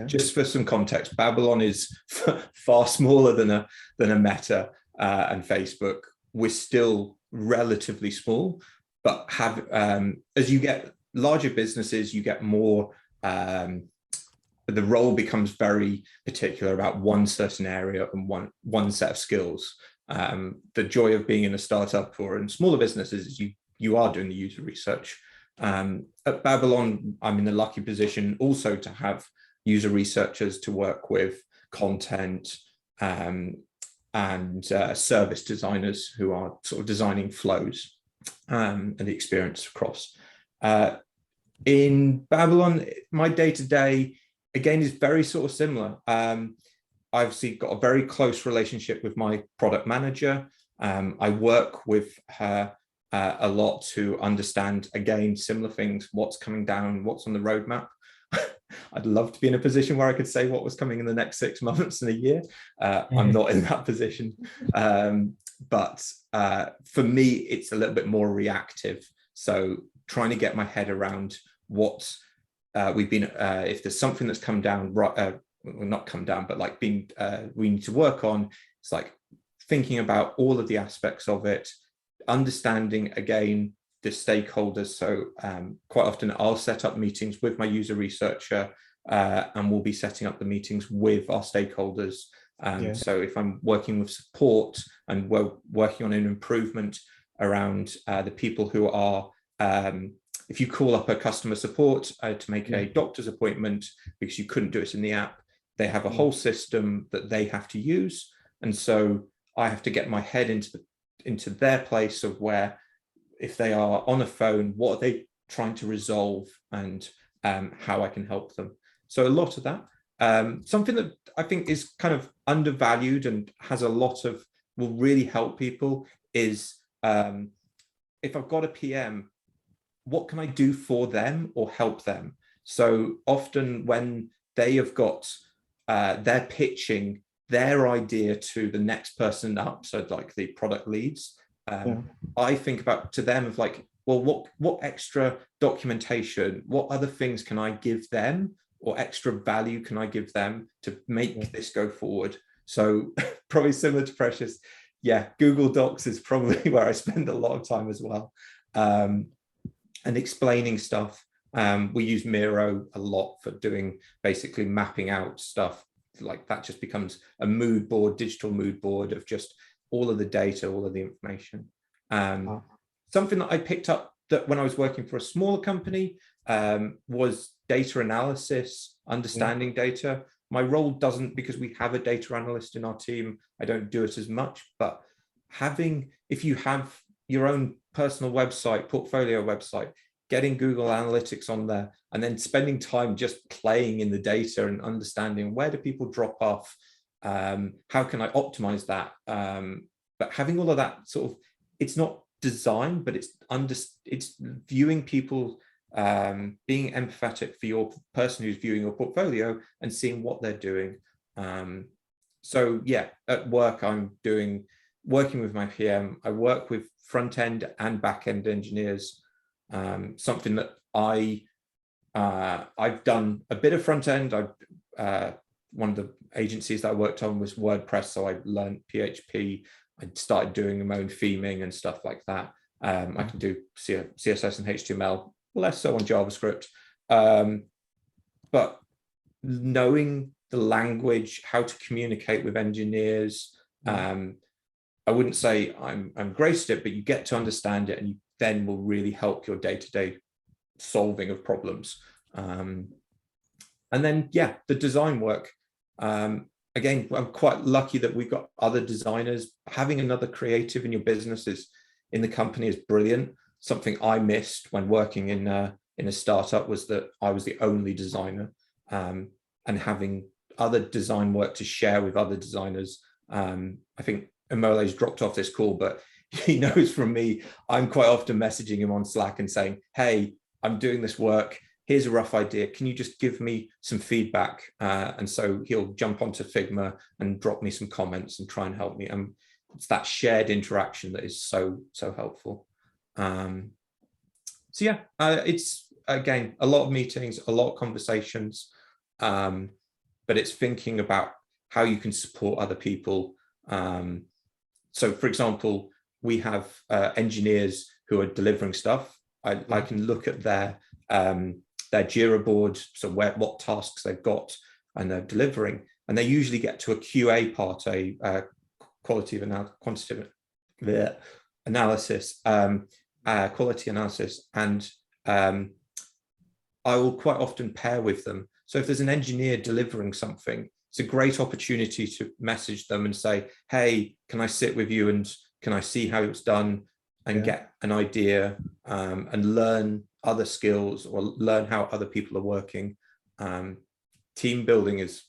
Just for some context, Babylon is far smaller than a Meta and Facebook. We're still relatively small, but have as you get larger businesses, you get more. The role becomes very particular about one certain area and one set of skills. The joy of being in a startup or in smaller businesses is you are doing the user research. At Babylon, I'm in the lucky position also to have user researchers to work with, content, and service designers who are sort of designing flows and the experience across. In Babylon, my day-to-day, again, is very sort of similar. I've obviously got a very close relationship with my product manager. I work with her a lot to understand, again, similar things, what's coming down, what's on the roadmap. I'd love to be in a position where I could say what was coming in the next 6 months and a year. I'm not in that position. But for me, it's a little bit more reactive. So trying to get my head around what we've been, if there's something that's come down, well, not come down, but like we need to work on, it's like thinking about all of the aspects of it, understanding, again, the stakeholders. So quite often I'll set up meetings with my user researcher and we'll be setting up the meetings with our stakeholders. So if I'm working with support and we're working on an improvement around the people who are, if you call up a customer support to make a doctor's appointment because you couldn't do it in the app, they have a whole system that they have to use. And so I have to get my head into their place of where, if they are on a phone, what are they trying to resolve, and how I can help them. So a lot of that. Something that I think is kind of undervalued and has a lot of, will really help people is, if I've got a PM, what can I do for them or help them? So often when they have got, they're pitching their idea to the next person up, so like the product leads, I think about to them of like, well, what extra documentation, what other things can I give them, or extra value can I give them to make this go forward? So probably similar to Precious, Google Docs is probably where I spend a lot of time as well, and explaining stuff. We use Miro a lot for doing basically mapping out stuff. Like that just becomes a mood board, digital mood board of just all of the data, all of the information. Something that I picked up that when I was working for a smaller company was data analysis, understanding data. My role doesn't, because we have a data analyst in our team, I don't do it as much, but if you have your own personal website, portfolio website, getting Google Analytics on there, and then spending time just playing in the data and understanding where do people drop off, how can I optimize that? But having all of that sort of, it's not design, but it's viewing people, being empathetic for your person who's viewing your portfolio and seeing what they're doing. So at work I'm working with my PM. I work with front end and back end engineers. Something that I've done a bit of front end. One of the agencies that I worked on was WordPress, so I learned PHP. I started doing my own theming and stuff like that. I can do CSS and HTML, less so on JavaScript. But knowing the language, how to communicate with engineers, I wouldn't say I'm great at it, but you get to understand it, and you then will really help your day-to-day solving of problems. And then, the design work. Again, I'm quite lucky that we've got other designers. Having another creative in your business in the company is brilliant. Something I missed when working in a startup was that I was the only designer, and having other design work to share with other designers. I think Imole's dropped off this call, but he knows from me, I'm quite often messaging him on Slack and saying, hey, I'm doing this work. Here's a rough idea. Can you just give me some feedback? And so he'll jump onto Figma and drop me some comments and try and help me. And it's that shared interaction that is so helpful. It's, again, a lot of meetings, a lot of conversations, but it's thinking about how you can support other people. So for example, we have engineers who are delivering stuff. I can look at their Jira board, so what tasks they've got and they're delivering, and they usually get to a QA part, a quantitative analysis, quality analysis, and I will quite often pair with them. So if there's an engineer delivering something, it's a great opportunity to message them and say, hey, can I sit with you and can I see how it's done, and get an idea, and learn other skills or learn how other people are working. Team building is,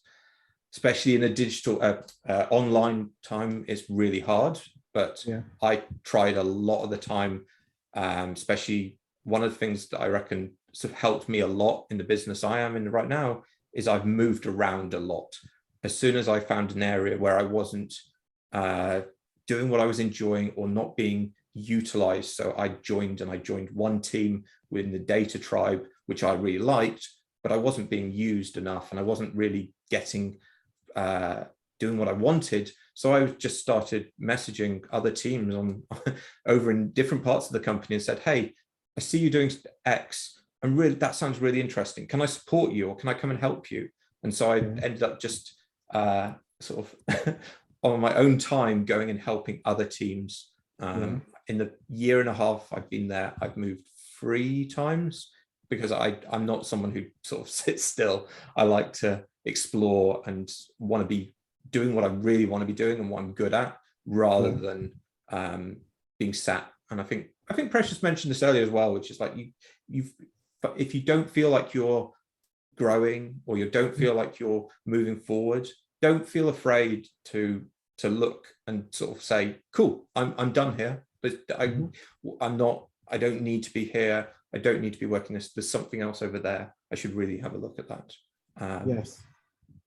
especially in a digital online time, is really hard. but Yeah. I tried a lot of the time, especially one of the things that I reckon sort of helped me a lot in the business I am in right now is I've moved around a lot. As soon as I found an area where I wasn't doing what I was enjoying or not being utilized, so I joined one team within the data tribe, which I really liked, but I wasn't being used enough and I wasn't really getting doing what I wanted. So I just started messaging other teams on over in different parts of the company and said, hey, I see you doing X, and really that sounds really interesting. Can I support you, or can I come and help you? And so I ended up just sort of on my own time going and helping other teams. In the year and a half I've been there, I've moved 3 times because I'm not someone who sort of sits still. I like to explore and want to be doing what I really want to be doing and what I'm good at, rather than being sat. And I think Precious mentioned this earlier as well, which is like if you don't feel like you're growing or you don't feel like you're moving forward, don't feel afraid to look and sort of say, cool, I'm done here, but I don't need to be here, I don't need to be working this, there's something else over there, I should really have a look at that. Yes.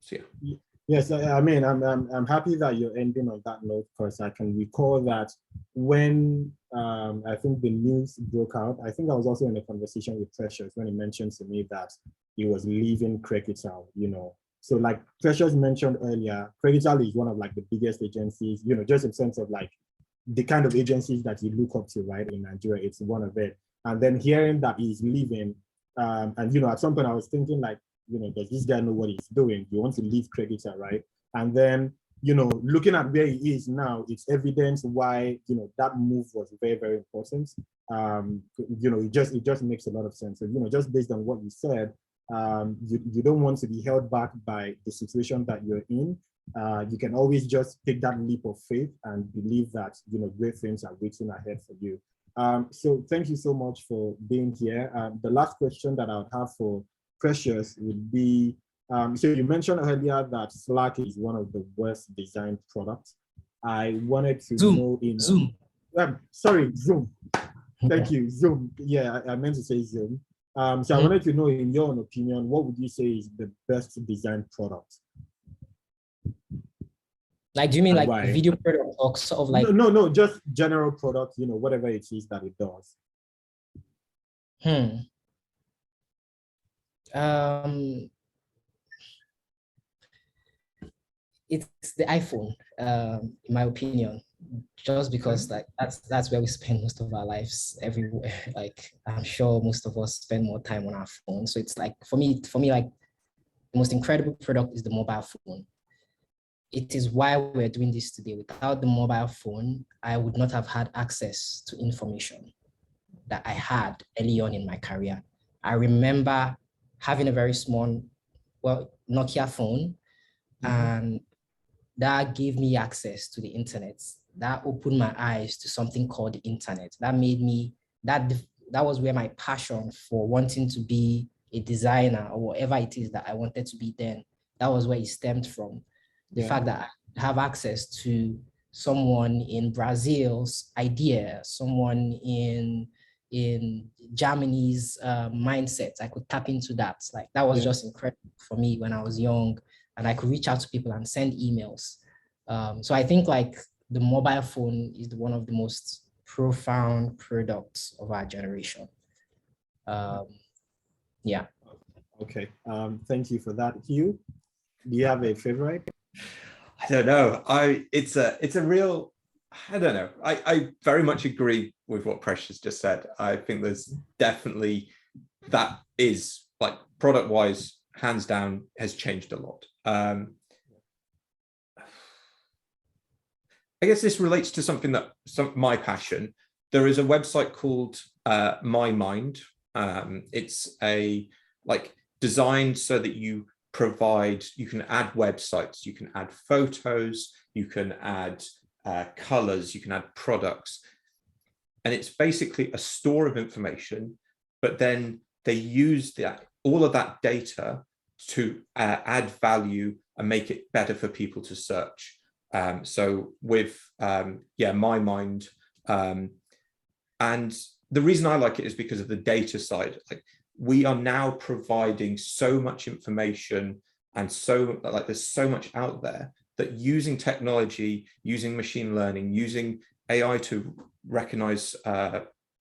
So yeah. Yes, I mean, I'm happy that you're ending on that note, because I can recall that when I think the news broke out, I think I was also in a conversation with Precious when he mentioned to me that he was leaving Credital, you know. So like Precious mentioned earlier, Credital is one of like the biggest agencies, you know, just in sense of like the kind of agencies that you look up to, right, in Nigeria, it's one of it. And then hearing that he's leaving, and you know, at some point I was thinking like, you know, does this guy know what he's doing? You want to leave Credital, right? And then, you know, looking at where he is now, it's evidence why, you know, that move was very, very important. You know, it just makes a lot of sense. So, you know, just based on what you said, you don't want to be held back by the situation that you're in. You can always just take that leap of faith and believe that, you know, great things are waiting ahead for you. So thank you so much for being here. The last question that I would have for Precious would be, so you mentioned earlier that Slack is one of the worst designed products. I wanted to know in Zoom. Sorry, Zoom. Thank you, Zoom. Yeah, I meant to say Zoom. So I wanted to know, in your own opinion, what would you say is the best designed product? Like, do you mean like why? video product or sort of like? No, just general product, you know, whatever it is that it does. It's the iPhone, in my opinion, just because like that's where we spend most of our lives everywhere. Like, I'm sure most of us spend more time on our phone. So it's like, for me, like the most incredible product is the mobile phone. It is why we're doing this today. Without the mobile phone, I would not have had access to information that I had early on in my career. I remember having a very small, Nokia phone, and that gave me access to the internet. That opened my eyes to something called the internet. That made me, that was where my passion for wanting to be a designer or whatever it is that I wanted to be then, that was where it stemmed from. The fact that I have access to someone in Brazil's idea, someone in Germany's mindset, I could tap into that. Like, that was just incredible for me when I was young, and I could reach out to people and send emails. So I think like the mobile phone is one of the most profound products of our generation. Yeah. Okay. Thank you for that, Hugh. Do you have a favorite? I don't know. It's a real, I don't know. I very much agree with what Precious just said. I think there's definitely, that is like product wise, hands down, has changed a lot. I guess this relates to something that my passion. There is a website called My Mind. It's designed so that you can add websites, you can add photos, you can add colors, you can add products. And it's basically a store of information, but then they use all of that data to add value and make it better for people to search. So with my mind, and the reason I like it is because of the data side. Like, we are now providing so much information, and so there's so much out there that using technology, using machine learning, using AI to recognize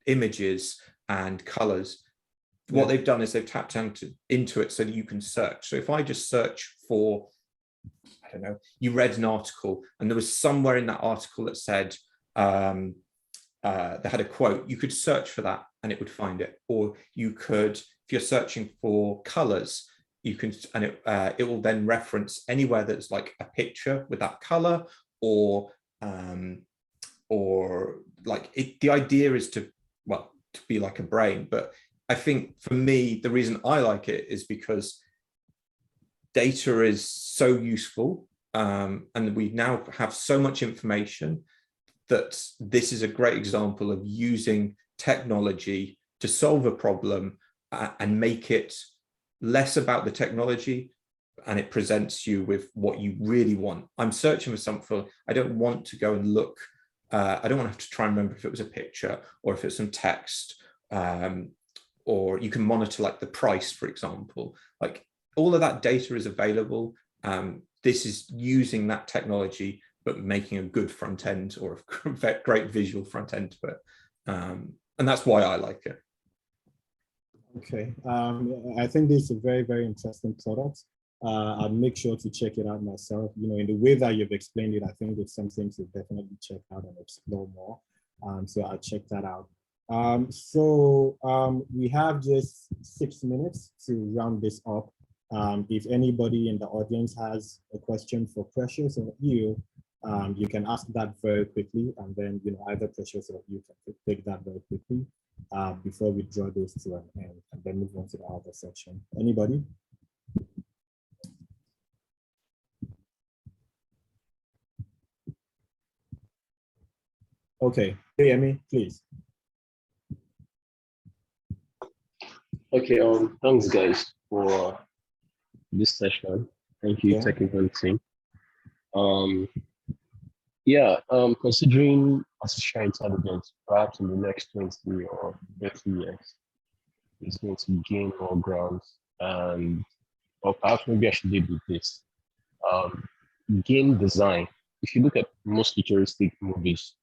images and colors, what they've done is they've tapped into it so that you can search. So if I just search for, I don't know, you read an article and there was somewhere in that article that said, they had a quote, you could search for that and it would find it. Or you could, if you're searching for colors, you can, and it will then reference anywhere that's like a picture with that color, or like the idea is to be like a brain. But I think for me, the reason I like it is because data is so useful, and we now have so much information that this is a great example of using technology to solve a problem and make it less about the technology, and it presents you with what you really want. I'm searching for something. I don't want to go and look. I don't want to have to try and remember if it was a picture or if it's some text, or you can monitor like the price, for example. Like, all of that data is available. This is using that technology, but making a good front end, or a great visual front end to it. And that's why I like it. Okay, I think this is a very, very interesting product. I'll make sure to check it out myself. You know, in the way that you've explained it, I think it's something to definitely check out and explore more. So I'll check that out. We have just 6 minutes to round this up. If anybody in the audience has a question for Precious or you, you can ask that very quickly, and then, you know, either Precious or you can take that very quickly before we draw this to an end and then move on to the other section. Anybody? Okay, Egbeyemi, please. Okay, thanks guys for this session. Thank you, Techhaven team. Considering artificial intelligence, perhaps in the next 20 or 30 years, it's going to gain more ground, or perhaps maybe I should lead with this. Game design. If you look at most futuristic movies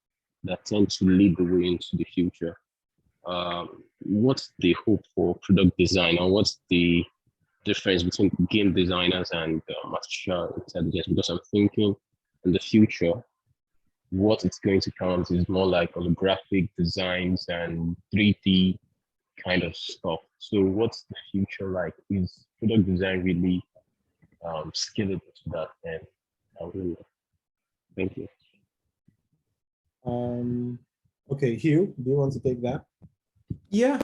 that tend to lead the way into the future, what's the hope for product design, or what's the difference between game designers and artificial intelligence? Because I'm thinking in the future, what it's going to count is more like holographic designs and 3D kind of stuff. So what's the future like? Is product design really scalable to that end? I don't know. Thank you. Okay, Hugh, do you want to take that? Yeah,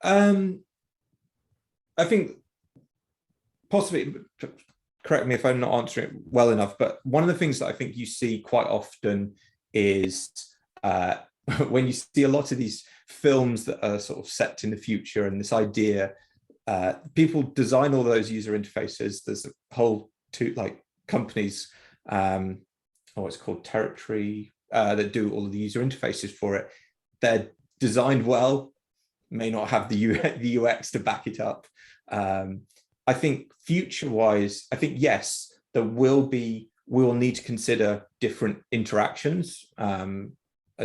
I think possibly, correct me if I'm not answering it well enough, but one of the things that I think you see quite often is when you see a lot of these films that are sort of set in the future, and this idea, people design all those user interfaces. There's a whole companies, it's called Territory, that do all of the user interfaces for it. They're designed well, may not have the UX to back it up. I think future-wise, I think yes, we'll need to consider different interactions and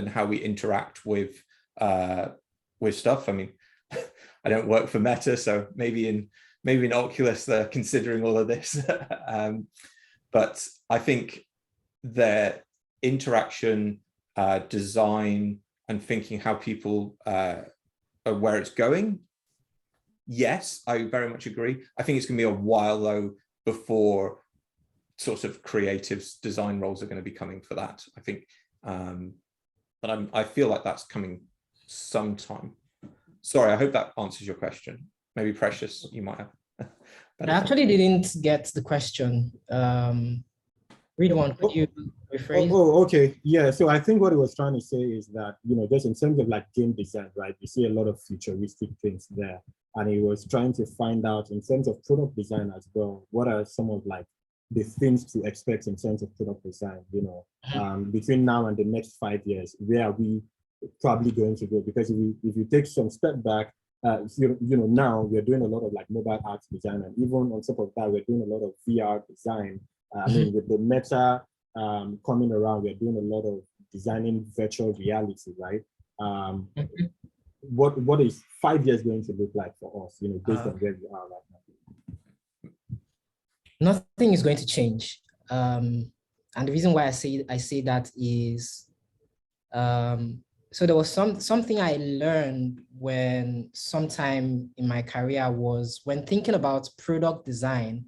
how we interact with stuff. I mean, I don't work for Meta, so maybe in Oculus they're considering all of this. But I think their interaction, design, and thinking how people where it's going. Yes, I very much agree. I think it's going to be a while though before sort of creative design roles are going to be coming for that. I think, but I feel like that's coming sometime. Sorry, I hope that answers your question. Maybe Precious, you might have. I actually didn't get the question. Ridwan, could you rephrase? Oh, okay. Yeah. So I think what he was trying to say is that, you know, just in terms of like game design, right? You see a lot of futuristic things there. And he was trying to find out in terms of product design as well, what are some of like the things to expect in terms of product design, between now and the next 5 years, where are we probably going to go? Because if you take some step back, now we're doing a lot of like mobile apps design, and even on top of that, we're doing a lot of VR design. I mean, with the Meta coming around, we're doing a lot of designing virtual reality, right? What is 5 years going to look like for us, based on where we are right now? Nothing is going to change. And the reason why I say that is, so there was something I learned when sometime in my career was when thinking about product design.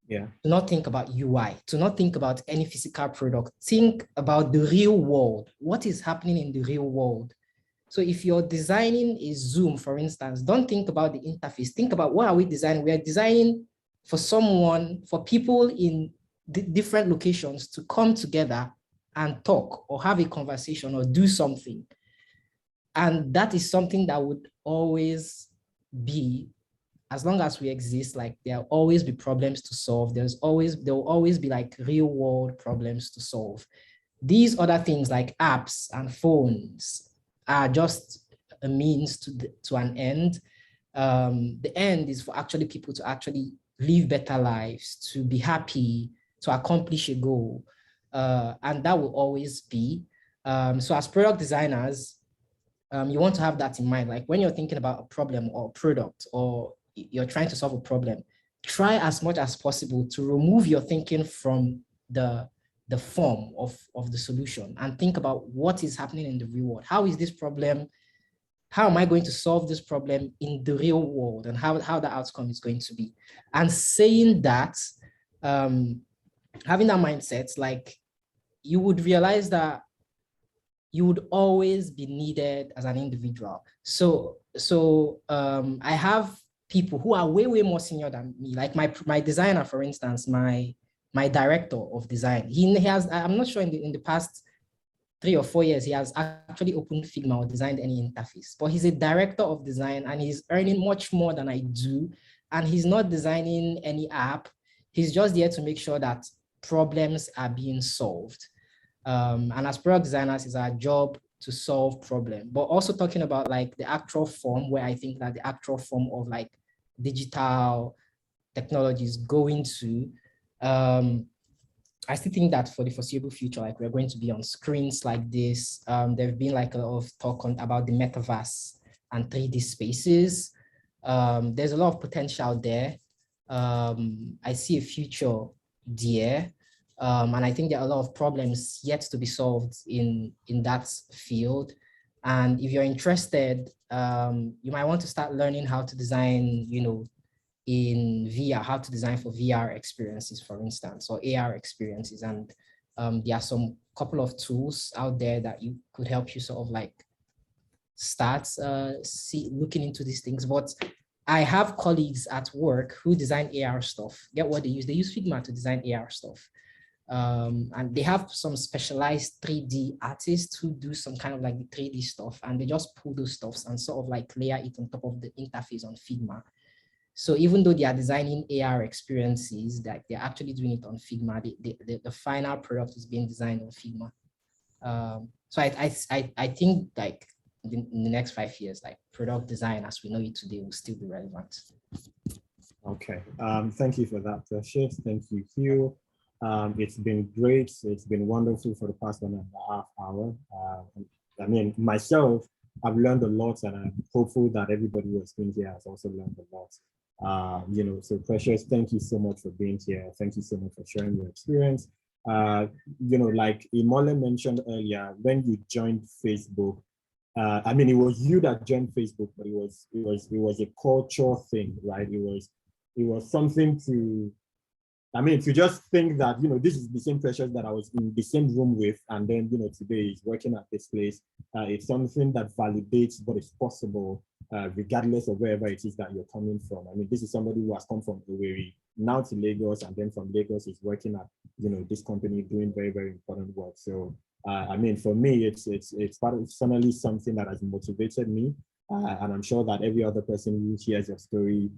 Yeah. Do not think about UI, do not think about any physical product. Think about the real world. What is happening in the real world? So if you're designing a Zoom, for instance, don't think about the interface. Think about what are we designing? We are designing for people in different locations to come together and talk or have a conversation or do something. And that is something that would always be, as long as we exist, like there'll always be problems to solve. There will always be like real world problems to solve. These other things like apps and phones are just a means to an end. The end is for actually people to actually live better lives, to be happy, to accomplish a goal. And that will always be. So as product designers, you want to have that in mind. Like when you're thinking about a problem or product, or you're trying to solve a problem, try as much as possible to remove your thinking from the form of the solution and think about what is happening in the real world. How is this problem? How am I going to solve this problem in the real world, and how the outcome is going to be? And saying that, having that mindset, like you would realize that you would always be needed as an individual. So I have people who are way more senior than me. Like my designer, for instance, my director of design. He has, I'm not sure in the past 3 or 4 years, he has actually opened Figma or designed any interface, but he's a director of design and he's earning much more than I do. And he's not designing any app. He's just there to make sure that problems are being solved. And as product designers, it's our job to solve problems, but also talking about like the actual form, where I think that the actual form of like digital technologies going to, I still think that for the foreseeable future, like we're going to be on screens like this. There've been like a lot of talk about the metaverse and 3D spaces. There's a lot of potential there. I see a future there. And I think there are a lot of problems yet to be solved in that field. And if you're interested, you might want to start learning how to design, in VR, how to design for VR experiences, for instance, or AR experiences. And there are some couple of tools out there that could help you sort of like start looking into these things. But I have colleagues at work who design AR stuff. Get what they use? They use Figma to design AR stuff. And they have some specialized 3D artists who do some kind of like the 3D stuff, and they just pull those stuffs and sort of like layer it on top of the interface on Figma. So even though they are designing AR experiences, that they're actually doing it on Figma, the final product is being designed on Figma. So I think like in the next 5 years, like product design as we know it today will still be relevant. Okay, thank you for that, Precious. Thank you, Hugh. It's been great. It's been wonderful for the past 1.5 hours. I mean, myself, I've learned a lot, and I'm hopeful that everybody who has been here has also learned a lot. So Precious, thank you so much for being here. Thank you so much for sharing your experience. Like Imole mentioned earlier, when you joined Facebook, I mean, it was you that joined Facebook, but it was a culture thing, right? It was something to just think that, this is the same Precious that I was in the same room with, and then, today he's working at this place. It's something that validates what is possible, regardless of wherever it is that you're coming from. I mean, this is somebody who has come from Owerri now to Lagos, and then from Lagos is working at, this company doing very, very important work. So, for me, it's personally something that has motivated me. And I'm sure that every other person who hears your story,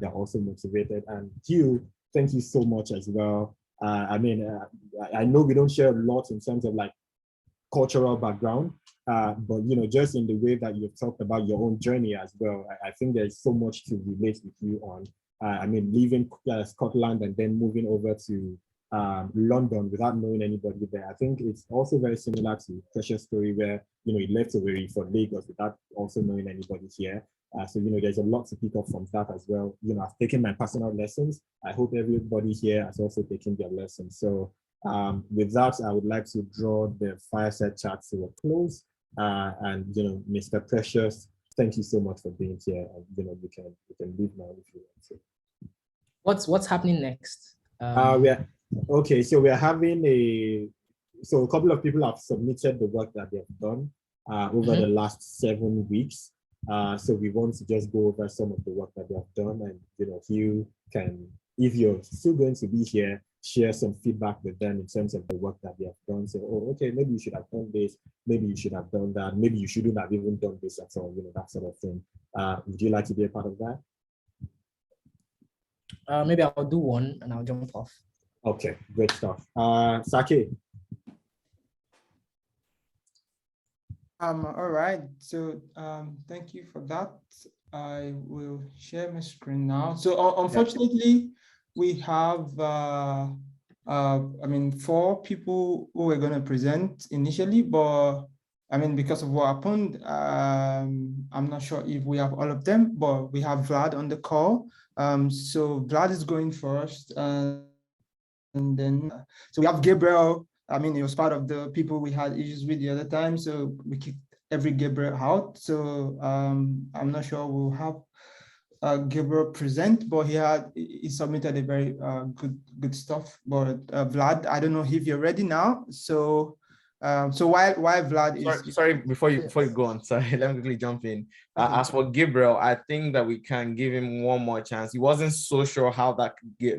they're also motivated. And Hugh, thank you so much as well. I mean, I know we don't share a lot in terms of like cultural background, but you know, just in the way that you've talked about your own journey as well, I think there's so much to relate with you on. I mean, leaving Scotland and then moving over to London without knowing anybody there. I think it's also very similar to Precious' story where, you know, he left Owerri for Lagos without also knowing anybody here. So, you know, there's a lot to pick up from that as well. You know, I've taken my personal lessons. I hope everybody here has also taken their lessons. So with that, I would like to draw the fireside chat to a close. And, you know, Mr. Precious, thank you so much for being here. And, you know, you can leave now if you want to. What's happening next? Okay, so we're having a couple of people have submitted the work that they've done over the last 7 weeks. So we want to just go over some of the work that they have done, and you know, Hugh can, if you're still going to be here, share some feedback with them in terms of the work that they have done. So, oh, okay, maybe you should have done this, maybe you should have done that, maybe you shouldn't have even done this at all, you know, that sort of thing. Would you like to be a part of that? Maybe I'll do one and I'll jump off. Okay, great stuff. Sake. All right, so thank you for that. I will share my screen now. So unfortunately, we have, I mean, 4 people who were going to present initially, but I mean, because of what happened, I'm not sure if we have all of them, but we have Vlad on the call. So Vlad is going first, and then, so we have Gabriel. I mean, he was part of the people we had issues with the other time, so we kicked every Gabriel out. So I'm not sure we'll have Gabriel present, but he submitted a very good stuff. But Vlad, I don't know if you're ready now. So while Vlad is sorry, before you go on, sorry, let me quickly jump in. Okay. As for Gabriel, I think that we can give him one more chance. He wasn't so sure how that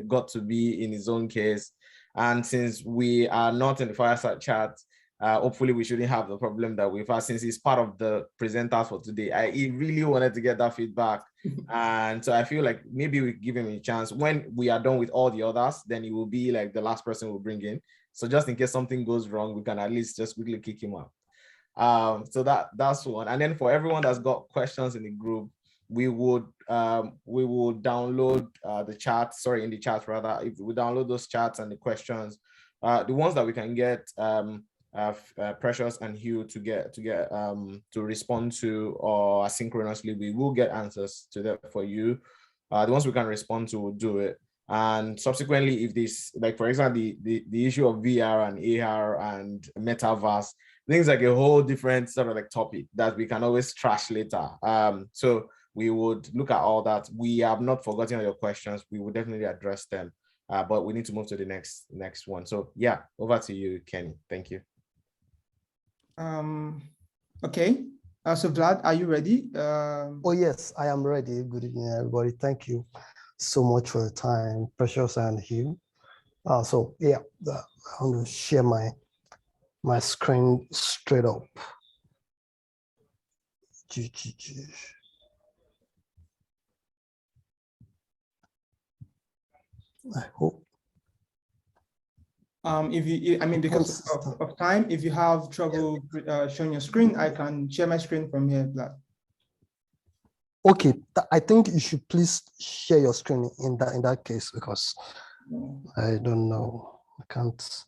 got to be in his own case. And since we are not in the fireside chat, hopefully we shouldn't have the problem that we've had, since he's part of the presenters for today. He really wanted to get that feedback. And so I feel like maybe we give him a chance. When we are done with all the others, then he will be like the last person we'll bring in. So just in case something goes wrong, we can at least just quickly kick him out. So that's one. And then for everyone that's got questions in the group, we will download the chat, in the chat rather. If we download those chats and the questions, the ones that we can get Precious and Hugh to respond to, or asynchronously, we will get answers to that for you. The ones we can respond to, will do it. And subsequently, if this, like for example, the issue of VR and AR and metaverse, things like a whole different sort of like topic that we can always trash later. So we would look at all that. We have not forgotten all your questions. We will definitely address them, but we need to move to the next one. So yeah, over to you, Kenny. Thank you. Okay. So Vlad, are you ready? Oh yes, I am ready. Good evening, everybody. Thank you so much for your time, Precious and Hugh. So yeah, I'm going to share my screen straight up. I hope. If you, I mean, because of time, if you have trouble showing your screen, I can share my screen from here, Vlad. Okay, I think you should please share your screen in that case, because I don't know, I can't.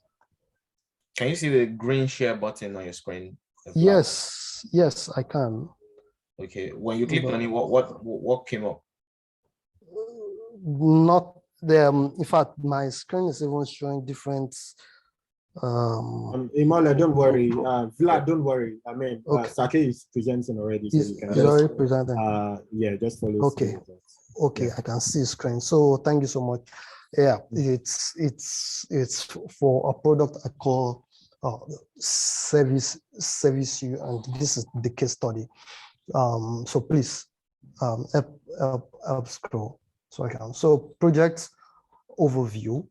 Can you see the green share button on your screen? Yes, I can. Okay, when you click on it, what came up? Not the. In fact, my screen is even showing different. Imole, don't worry. Vlad, don't worry. I mean, okay. Sake is presenting already, so you can just already presenting. Yeah, just follow. Okay. Okay, yeah. I can see screen. So thank you so much. Yeah, it's for a product I call service you, and this is the case study. So please help scroll so I can. So project overview.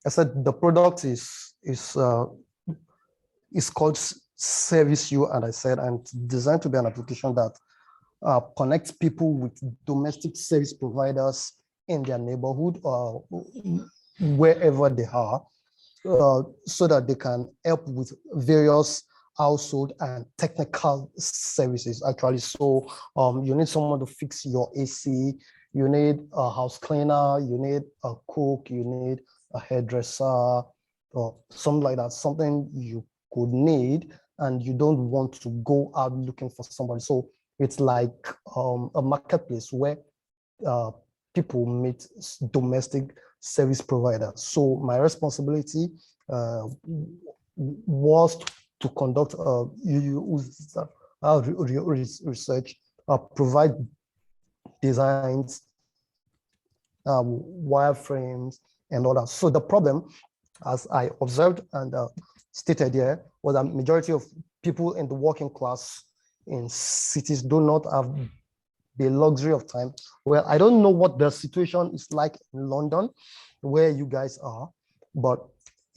I said the product is called Service You, and I said, and designed to be an application that connects people with domestic service providers in their neighborhood or wherever they are, so that they can help with various household and technical services actually. So you need someone to fix your AC, you need a house cleaner, you need a cook, you need a hairdresser, or something like that, something you could need and you don't want to go out looking for somebody. So it's like a marketplace where people meet domestic service providers. So my responsibility was to conduct research, provide designs, wireframes, and all that. So the problem, as I observed and stated here, was that majority of people in the working class in cities do not have the luxury of time. Well, I don't know what the situation is like in London, where you guys are, but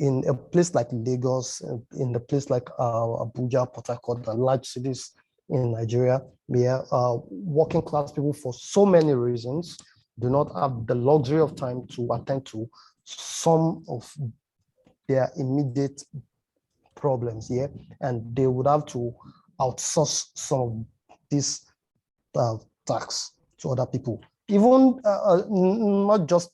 in a place like Lagos, in a place like Abuja, Port Harcourt, and large cities in Nigeria, where working class people, for so many reasons, do not have the luxury of time to attend to some of their immediate problems here, and they would have to outsource some of these tasks to other people, even not just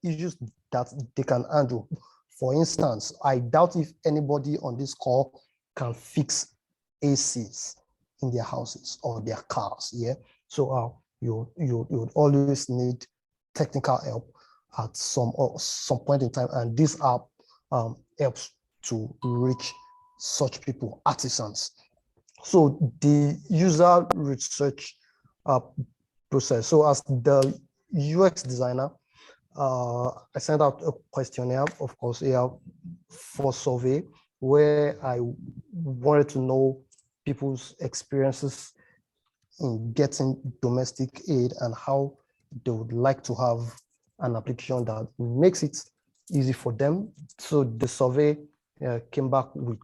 issues that they can handle. For instance, I doubt if anybody on this call can fix ACs in their houses or their cars. Yeah, so you would always need technical help at some point in time, and this app helps to reach such people, artisans. So the user research process. So as the UX designer, I sent out a questionnaire, of course, for survey, where I wanted to know people's experiences in getting domestic aid and how they would like to have an application that makes it easy for them. So the survey came back with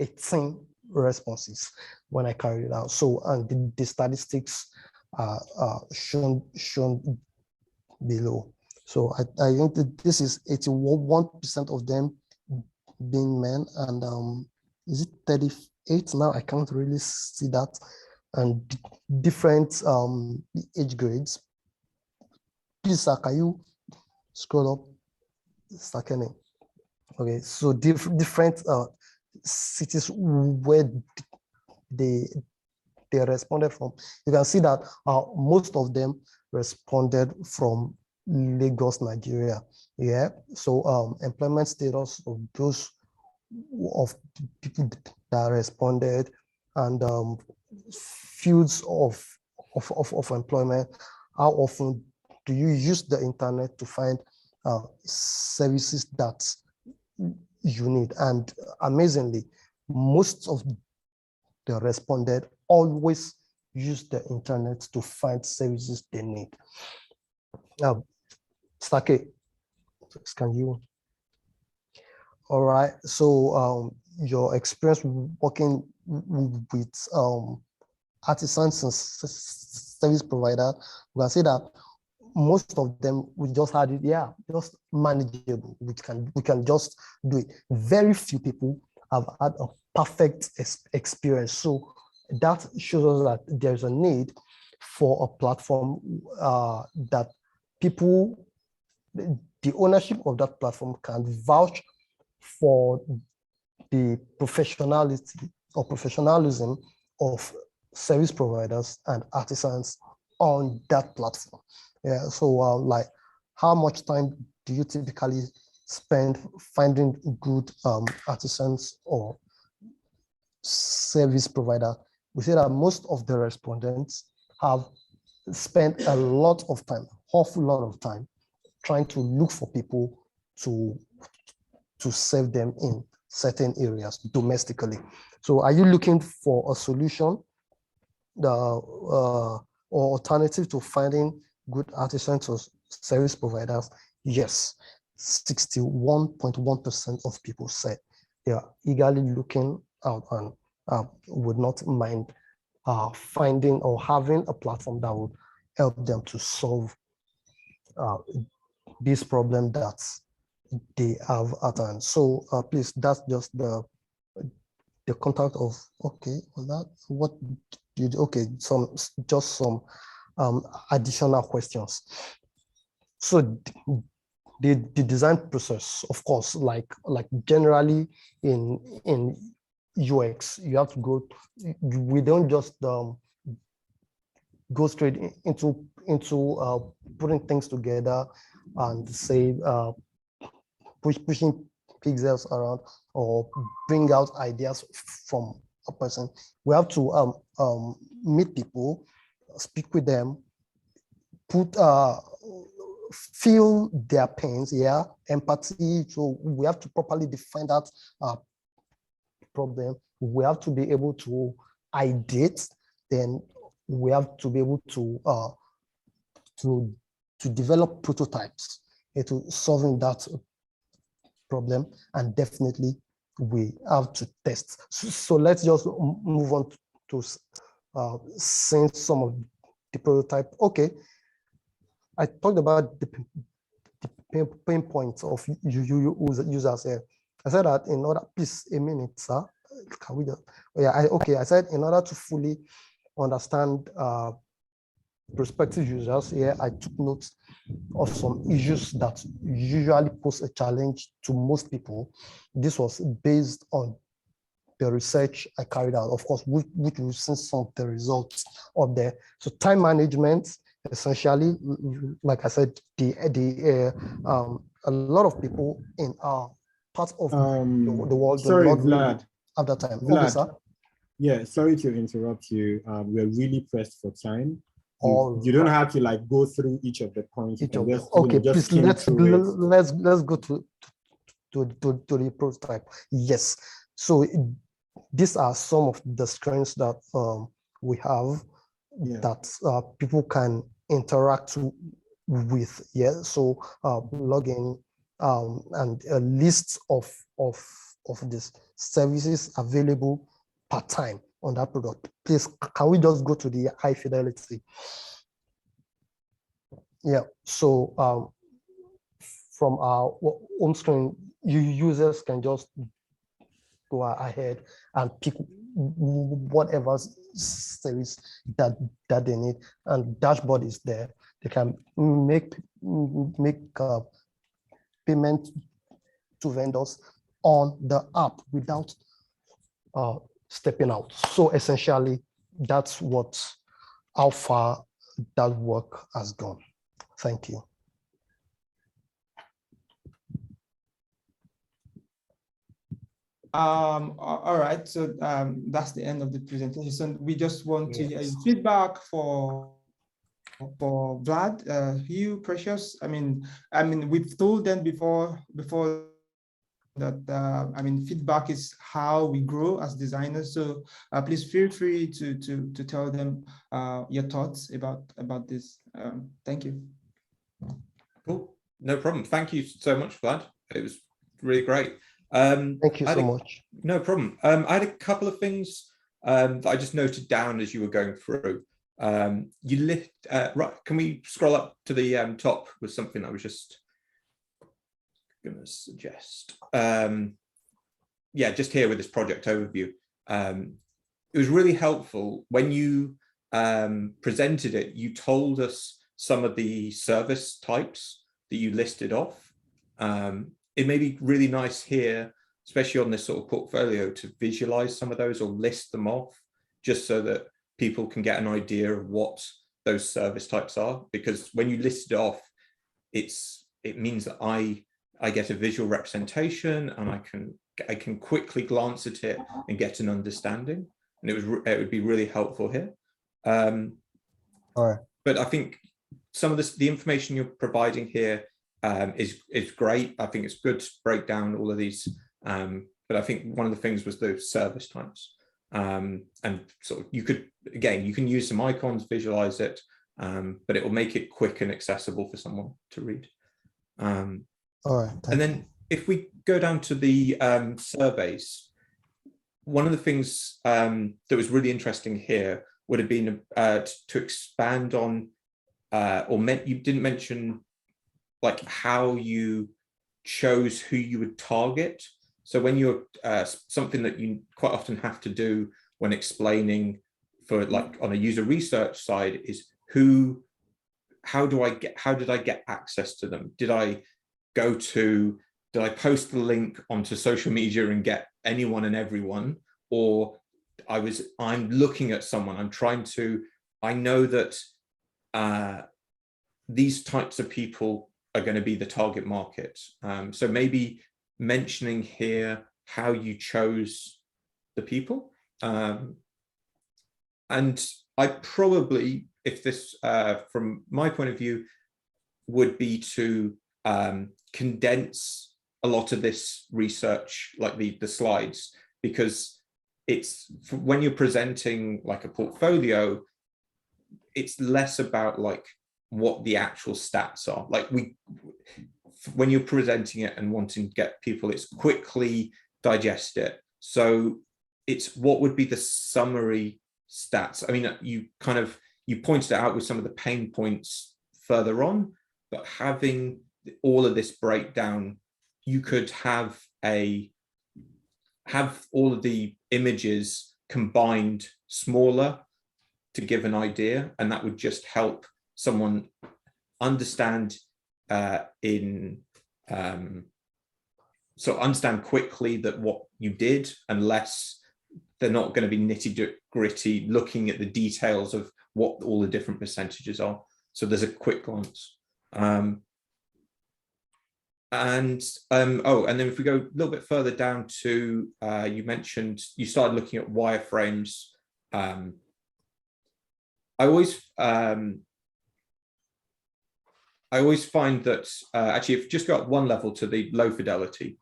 18 responses when I carried it out. So, and the statistics are shown below. So I think that this is 81% of them being men, and is it 38 now? I can't really see that. And different age grades. Please, sir, can you scroll up? Second. Okay, so different cities where they responded from. You can see that most of them responded from Lagos, Nigeria. Yeah, so employment status of those of people that responded, and fields of employment. How often do you use the internet to find services that you need? And amazingly, most of the responded always use the internet to find services they need. Now, Sake, can you? All right, so your experience working with artisans and service provider, we can say that most of them, we just had it, yeah, just manageable. We can just do it. Very few people have had a perfect experience. So that shows us that there's a need for a platform that people, the ownership of that platform can vouch for the professionality or professionalism of service providers and artisans on that platform. Yeah, so like, how much time do you typically spend finding good artisans or service provider? We say that most of the respondents have spent a lot of time, awful lot of time, trying to look for people to serve them in certain areas domestically. So are you looking for a solution or alternative to finding good artisans or service providers? Yes, 61.1% of people said they are eagerly looking out and would not mind finding or having a platform that would help them to solve this problem that they have at hand. So please, that's just the contact of, okay, was that what did, okay, just some additional questions. So the design process, of course, like generally in UX, you have to go, we don't just go straight into putting things together and say pushing pixels around or bring out ideas from a person. We have to meet people, speak with them, feel their pains, yeah, empathy. So we have to properly define that problem. We have to be able to ideate, then we have to be able to develop prototypes into solving that problem, and definitely we have to test. So let's just move on to seeing some of the prototype. Okay, I talked about the pain points of users here. I said that in order, please, a minute, sir. Can we just, yeah, I said in order to fully understand prospective users here, I took notes of some issues that usually pose a challenge to most people. This was based on the research I carried out, of course, which we've seen some of the results of there. So time management, essentially, like I said, a lot of people in our part of the world sorry, do not Vlad. have that time. Vlad, okay, sir. Yeah, sorry to interrupt you. We're really pressed for time. You don't Right. have to like go through each of the points. Okay, please let's go to the prototype. Yes. So these are some of the screens that we have that people can interact with. Yeah. So login and a list of these services available per time on that product. Please, can we just go to the high fidelity? Yeah, so from our home screen, users can just go ahead and pick whatever service that they need, and dashboard is there. They can make payment to vendors on the app without stepping out. So essentially, that's how far that work has gone. Thank you. All right, so that's the end of the presentation. So we just want to hear feedback for Vlad, Hugh, Precious. I mean, we've told them before that feedback is how we grow as designers. So please feel free to tell them your thoughts about this. Thank you. Cool, no problem. Thank you so much, Vlad. It was really great. Thank you so much. No problem. I had a couple of things that I just noted down as you were going through. Right, can we scroll up to the top with something I was just going to suggest? Yeah, just here with this project overview. It was really helpful when you presented it. You told us some of the service types that you listed off. It may be really nice here, especially on this sort of portfolio, to visualize some of those or list them off, just so that people can get an idea of what those service types are. Because when you list it off, it means that I get a visual representation, and I can quickly glance at it and get an understanding. And it would be really helpful here. All right. But I think some of the information you're providing here is great. I think it's good to break down all of these. But I think one of the things was those service types. And sort of you can use some icons, visualize it, but it will make it quick and accessible for someone to read. All right. And then if we go down to the surveys, one of the things that was really interesting here would have been to expand on, you didn't mention like how you chose who you would target. So when you're something that you quite often have to do when explaining for like on a user research side is how did I get access to them? Did I post the link onto social media and get anyone and everyone? Or I'm looking at someone, I know that these types of people are going to be the target market. So maybe mentioning here how you chose the people. And I probably, if this, from my point of view, would be to condense a lot of this research, like the slides, because it's when you're presenting like a portfolio, it's less about like what the actual stats are. Like when you're presenting it and wanting to get people, it's quickly digest it. So it's what would be the summary stats. I mean, you pointed it out with some of the pain points further on, but having all of this breakdown, you could have all of the images combined smaller to give an idea, and that would just help someone understand understand quickly that what you did, and less they're not going to be nitty gritty looking at the details of what all the different percentages are. So there's a quick glance. And then if we go a little bit further down to, you mentioned you started looking at wireframes. I always find that actually, if you just go up one level to the low fidelity,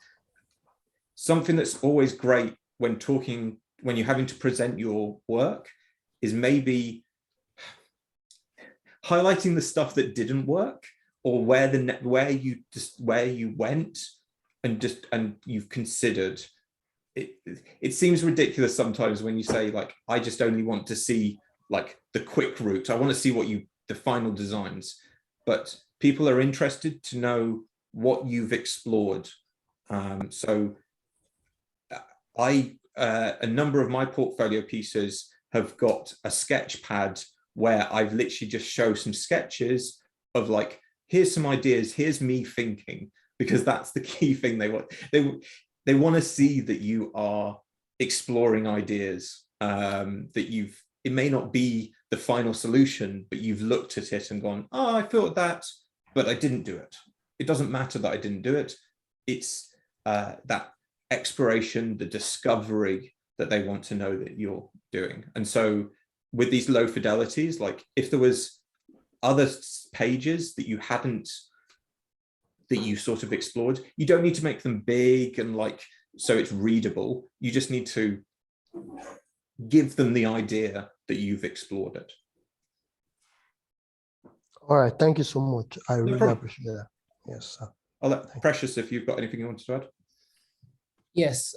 something that's always great when you're having to present your work is maybe highlighting the stuff that didn't work, or where you went and you've considered it. It seems ridiculous sometimes when you say like, I just only want to see like the quick route. I want to see the final designs, but people are interested to know what you've explored. So a number of my portfolio pieces have got a sketch pad where I've literally just show some sketches of like, here's some ideas, here's me thinking, because that's the key thing they want. They want to see that you are exploring ideas, it may not be the final solution, but you've looked at it and gone, oh, I thought that, but I didn't do it. It doesn't matter that I didn't do it. It's that exploration, the discovery that they want to know that you're doing. And so with these low fidelities, like if there was other pages that you sort of explored, you don't need to make them big and like, so it's readable. You just need to give them the idea that you've explored it. All right, thank you so much. I really problem. appreciate that. Yes, sir. I'll let Precious, if you've got anything you want to add. Yes.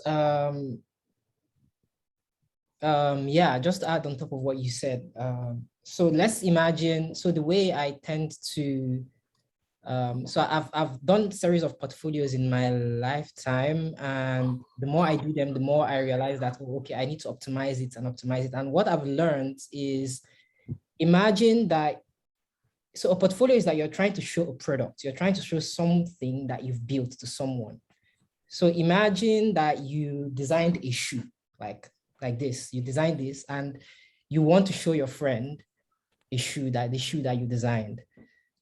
Yeah, just to add on top of what you said. So let's imagine, so the way I tend to, so I've done a series of portfolios in my lifetime, and the more I do them, the more I realize that, oh, okay, I need to optimize it. And what I've learned is, imagine that, so a portfolio is that you're trying to show a product, you're trying to show something that you've built to someone. So imagine that you designed a shoe, like this, you designed this, and you want to show your friend the shoe that you designed.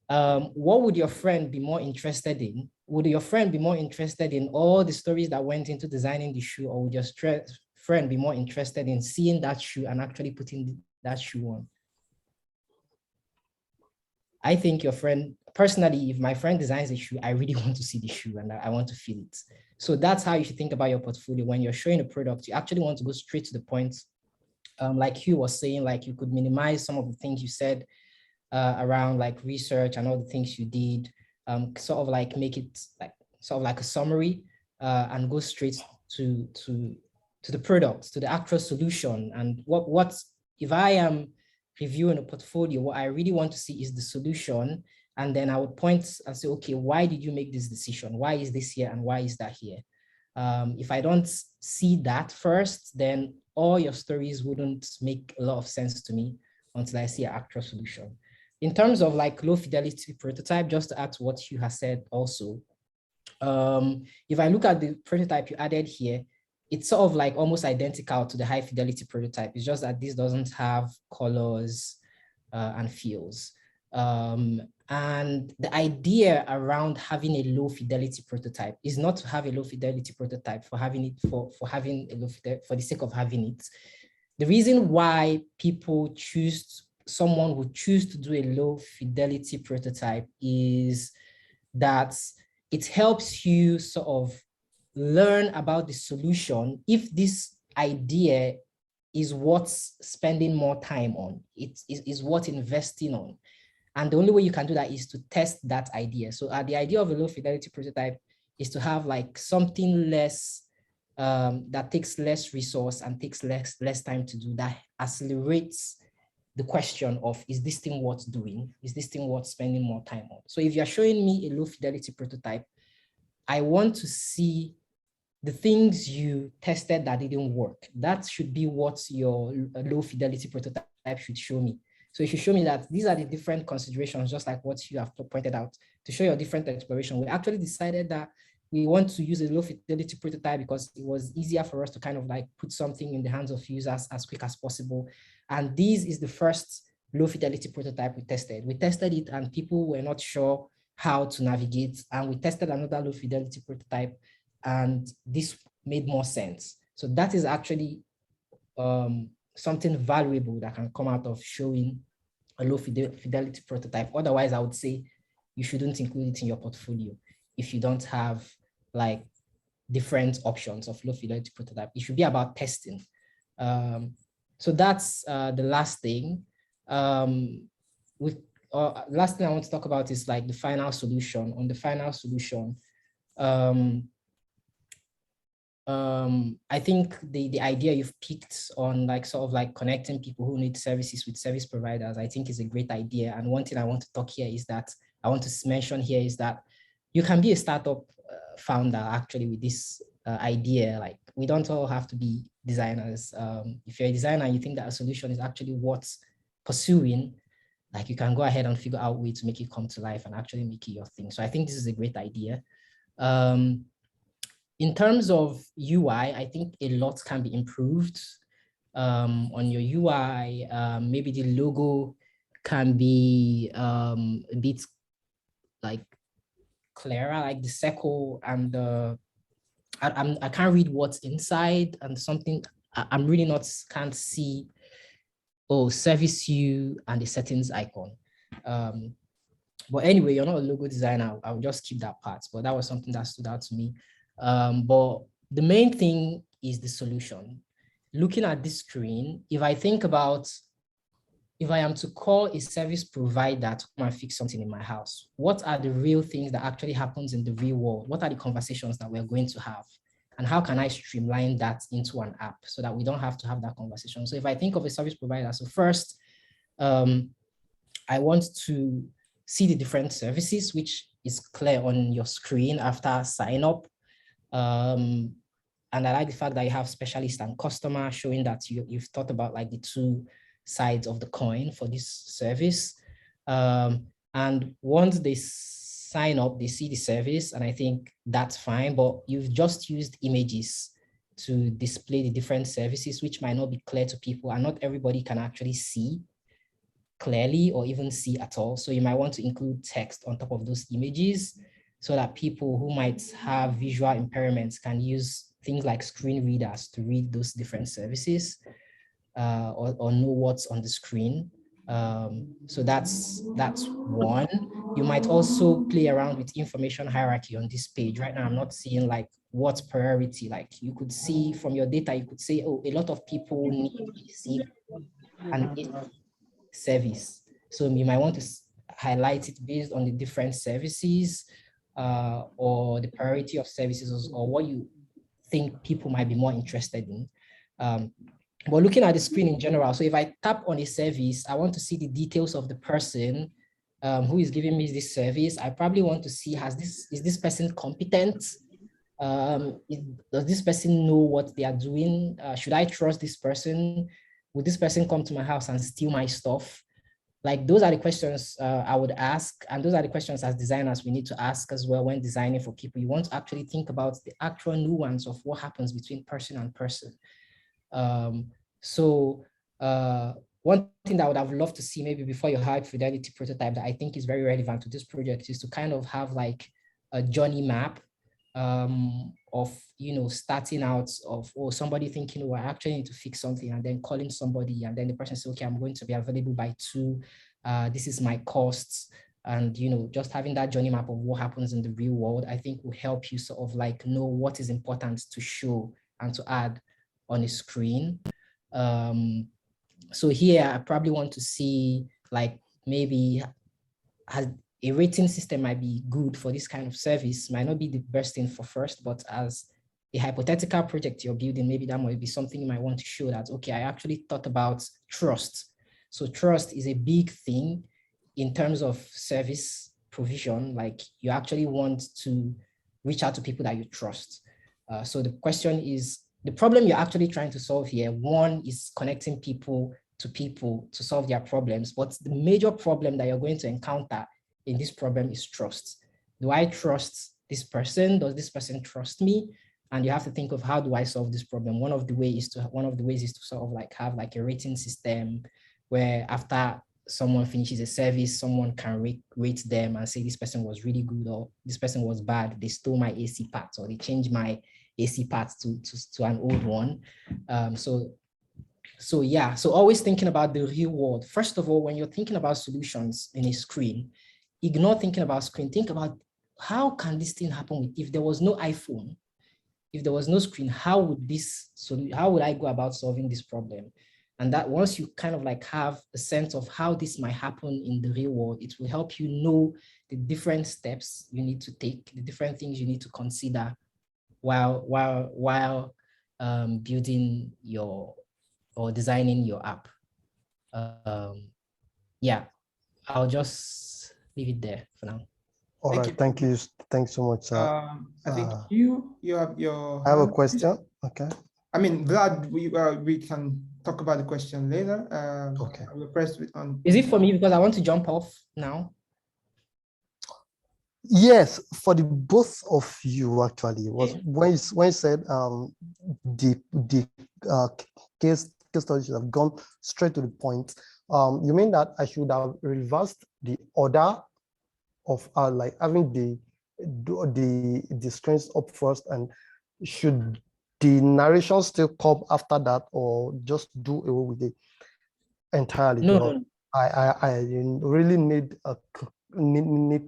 What would your friend be more interested in? Would your friend be more interested in all the stories that went into designing the shoe, or would your friend be more interested in seeing that shoe and actually putting that shoe on? I think your friend, personally, if my friend designs a shoe, I really want to see the shoe and I want to feel it. So that's how you should think about your portfolio. When you're showing a product, you actually want to go straight to the point. Like Hugh was saying, like you could minimize some of the things you said around like research and all the things you did, sort of like make it like sort of like a summary and go straight to the product, to the actual solution. And what if I am reviewing a portfolio, what I really want to see is the solution. And then I would point and say, okay, why did you make this decision? Why is this here and why is that here? If I don't see that first, then all your stories wouldn't make a lot of sense to me until I see an actual solution. In terms of like low fidelity prototype, just to add to what Hugh has said also, if I look at the prototype you added here, it's sort of like almost identical to the high fidelity prototype. It's just that this doesn't have colors and fields. And the idea around having a low fidelity prototype is not to have a low fidelity prototype for having it for having a low fidelity for the sake of having it. The reason why someone would choose to do a low fidelity prototype is that it helps you sort of learn about the solution if this idea is worth spending more time on, it is worth investing on. And the only way you can do that is to test that idea. So the idea of a low fidelity prototype is to have like something less, that takes less resource and takes less time to do, that accelerates the question of, is this thing worth doing? Is this thing worth spending more time on? So if you're showing me a low fidelity prototype, I want to see the things you tested that didn't work. That should be what your low fidelity prototype should show me. So if you show me that these are the different considerations, just like what you have pointed out, to show your different exploration, we actually decided that we want to use a low fidelity prototype because it was easier for us to kind of like put something in the hands of users as quick as possible. And this is the first low fidelity prototype we tested. We tested it and people were not sure how to navigate. And we tested another low fidelity prototype and this made more sense. So that is actually something valuable that can come out of showing a low fidelity prototype. Otherwise, I would say you shouldn't include it in your portfolio if you don't have like different options of low fidelity prototype. It should be about testing. So that's the last thing. Last thing I want to talk about is like the final solution. On the final solution, I think the idea you've picked on like sort of like connecting people who need services with service providers, I think is a great idea. And one thing I want to talk here is that I want to mention here is that you can be a startup founder actually with this idea. Like we don't all have to be designers. If you're a designer and you think that a solution is actually worth pursuing, like you can go ahead and figure out a way to make it come to life and actually make it your thing. So I think this is a great idea. In terms of UI, I think a lot can be improved on your UI. Maybe the logo can be a bit like clearer, like the circle and the, I can't read what's inside and something, I'm really not, can't see, service you and the settings icon. But anyway, you're not a logo designer, I'll just keep that part, but that was something that stood out to me. But the main thing is the solution. Looking at this screen, if I think about, if I am to call a service provider to come and fix something in my house, what are the real things that actually happens in the real world? What are the conversations that we're going to have? And how can I streamline that into an app so that we don't have to have that conversation? So if I think of a service provider, so first, I want to see the different services, which is clear on your screen after sign up. And I like the fact that you have specialist and customer, showing that you've thought about like the two sides of the coin for this service. And once they sign up, they see the service, and I think that's fine, but you've just used images to display the different services, which might not be clear to people, and not everybody can actually see clearly or even see at all. So you might want to include text on top of those images so that people who might have visual impairments can use things like screen readers to read those different services or know what's on the screen. So that's one. You might also play around with information hierarchy on this page. Right now, I'm not seeing like what's priority. Like you could see from your data, you could say, oh, a lot of people need AC and AC service. So you might want to highlight it based on the different services or the priority of services or what you think people might be more interested in. But looking at the screen in general, so if I tap on a service, I want to see the details of the person who is giving me this service, I probably want to see, is this person competent? Does this person know what they are doing? Should I trust this person? Would this person come to my house and steal my stuff? Like, those are the questions I would ask. And those are the questions as designers we need to ask as well when designing for people. You want to actually think about the actual nuance of what happens between person and person. One thing that I would have loved to see maybe before your high fidelity prototype that I think is very relevant to this project is to kind of have like a journey map of, you know, starting out of, or somebody thinking, oh, I actually need to fix something, and then calling somebody, and then the person says, okay, I'm going to be available by 2. This is my costs. And, you know, just having that journey map of what happens in the real world, I think will help you sort of like know what is important to show and to add on a screen. So here I probably want to see, like, maybe a rating system might be good for this kind of service, might not be the best thing for first, but as a hypothetical project you're building, maybe that might be something you might want to show that, okay, I actually thought about trust. So trust is a big thing in terms of service provision. Like, you actually want to reach out to people that you trust. So the question is, the problem you're actually trying to solve here, one is connecting people to solve their problems. But the major problem that you're going to encounter in this problem is trust. Do I trust this person? Does this person trust me? And you have to think of, how do I solve this problem? One of the ways is to sort of like have like a rating system where after someone finishes a service, someone can rate them and say this person was really good or this person was bad. They stole my AC parts or they changed my AC parts to an old one. So yeah, so always thinking about the real world. First of all, when you're thinking about solutions in a screen, ignore thinking about screen. Think about, how can this thing happen if there was no iPhone, if there was no screen, how would I go about solving this problem? And that once you kind of like have a sense of how this might happen in the real world, it will help you know the different steps you need to take, the different things you need to consider while building or designing your app. Yeah, I'll just leave it there for now. All right, thank you. Thanks so much. I think you have your. I have a question. Okay. I mean, Vlad, we can talk about the question later. Okay. I will press it on. Is it for me because I want to jump off now? Yes, for the both of you actually. Was when you said the case studies should have gone straight to the point. You mean that I should have reversed the order of like having the screens up first, and should the narration still come after that, or just do away with it entirely? No. I really need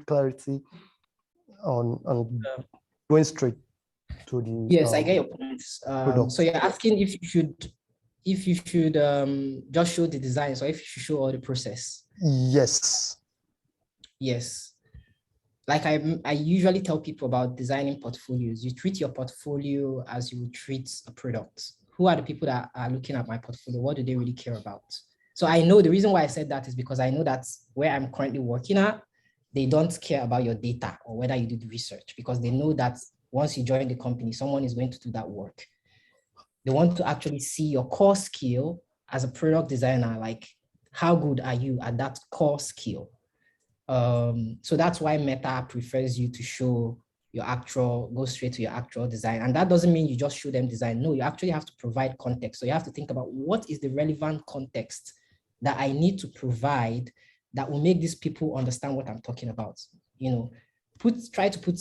clarity on going straight to the. Yes, I get your points. So you're asking if you should just show the designs, or if you should show all the process. Yes. Like I usually tell people about designing portfolios. You treat your portfolio as you would treat a product. Who are the people that are looking at my portfolio? What do they really care about? So I know the reason why I said that is because I know that where I'm currently working at, they don't care about your data or whether you did research, because they know that once you join the company, someone is going to do that work. They want to actually see your core skill as a product designer, like how good are you at that core skill? So that's why Meta prefers you to show go straight to your actual design. And that doesn't mean you just show them design. No, you actually have to provide context. So you have to think about, what is the relevant context that I need to provide that will make these people understand what I'm talking about? You know, try to put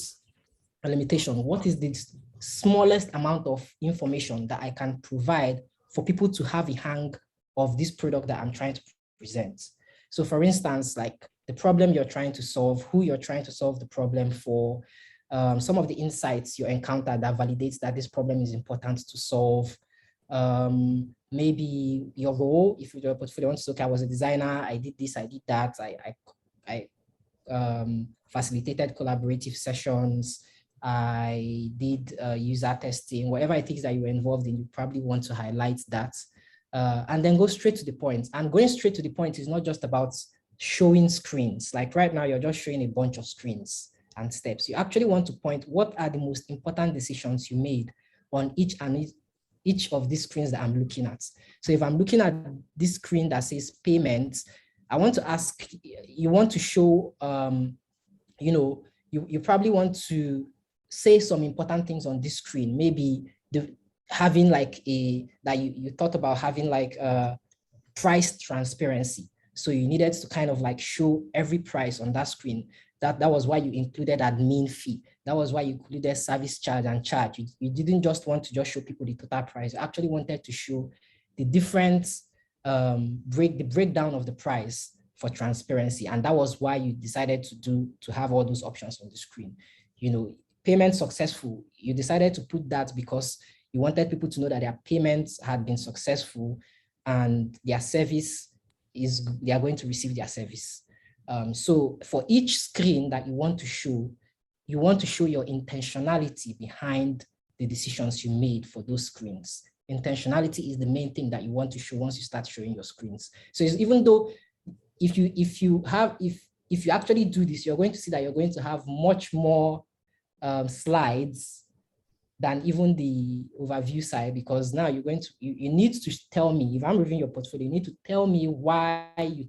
a limitation. What is the smallest amount of information that I can provide for people to have a hang of this product that I'm trying to present? So for instance, like the problem you're trying to solve, who you're trying to solve the problem for, some of the insights you encounter that validates that this problem is important to solve. Maybe your role, if your portfolio wants to say, okay, I was a designer, I did this, I did that, I facilitated collaborative sessions, I did user testing, whatever it is that you were involved in, you probably want to highlight that, and then go straight to the point. And going straight to the point is not just about showing screens. Like right now, you're just showing a bunch of screens and steps. You actually want to point what are the most important decisions you made on each of these screens that I'm looking at. So if I'm looking at this screen that says payments, I want to ask, you want to show, you probably want to say some important things on this screen. Maybe having like you thought about having like price transparency. So you needed to kind of like show every price on that screen. That was why you included admin fee. That was why you included service charge and charge. You didn't just want to just show people the total price. You actually wanted to show the different breakdown of the price for transparency. And that was why you decided to have all those options on the screen. Payment successful, you decided to put that because you wanted people to know that their payments had been successful and their service they are going to receive their service. So for each screen that you want to show your intentionality behind the decisions you made for those screens. Intentionality is the main thing that you want to show once you start showing your screens. So even though if you actually do this, you're going to see that you're going to have much more slides than even the overview side, because now you need to tell me, if I'm reviewing your portfolio, you need to tell me why a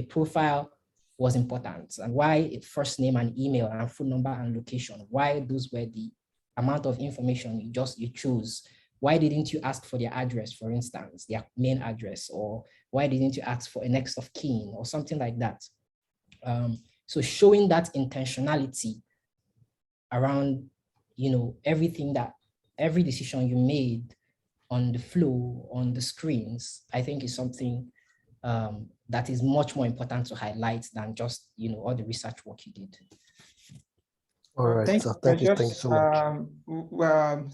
profile was important and why a first name and email and phone number and location, why those were the amount of information you chose. Why didn't you ask for their address, for instance, their main address, or why didn't you ask for a next of kin or something like that? So showing that intentionality around every decision you made on the flow, on the screens, I think is something that is much more important to highlight than just all the research work you did. All right, thank you so much.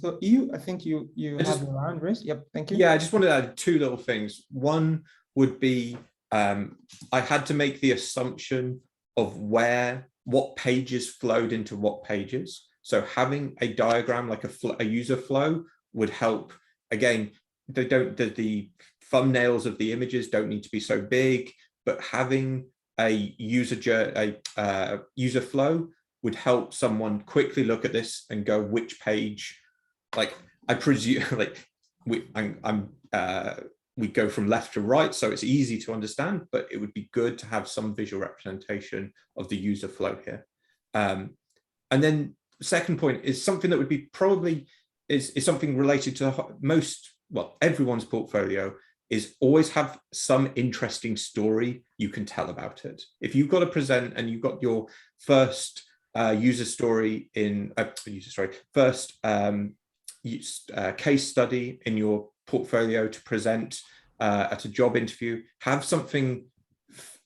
So I think you have your hand raised. Yep, thank you. Yeah, I just wanted to add two little things. One would be I had to make the assumption of what pages flowed into what pages. So having a diagram like a user flow would help. Again, the thumbnails of the images don't need to be so big, but having a user flow would help someone quickly look at this and go, which page, like I presume, like we go from left to right, so it's easy to understand, but it would be good to have some visual representation of the user flow here. And then second point is something that would be probably is something related to everyone's portfolio, is always have some interesting story you can tell about it. If you've got to present and you've got your first case study in your portfolio to present at a job interview, have something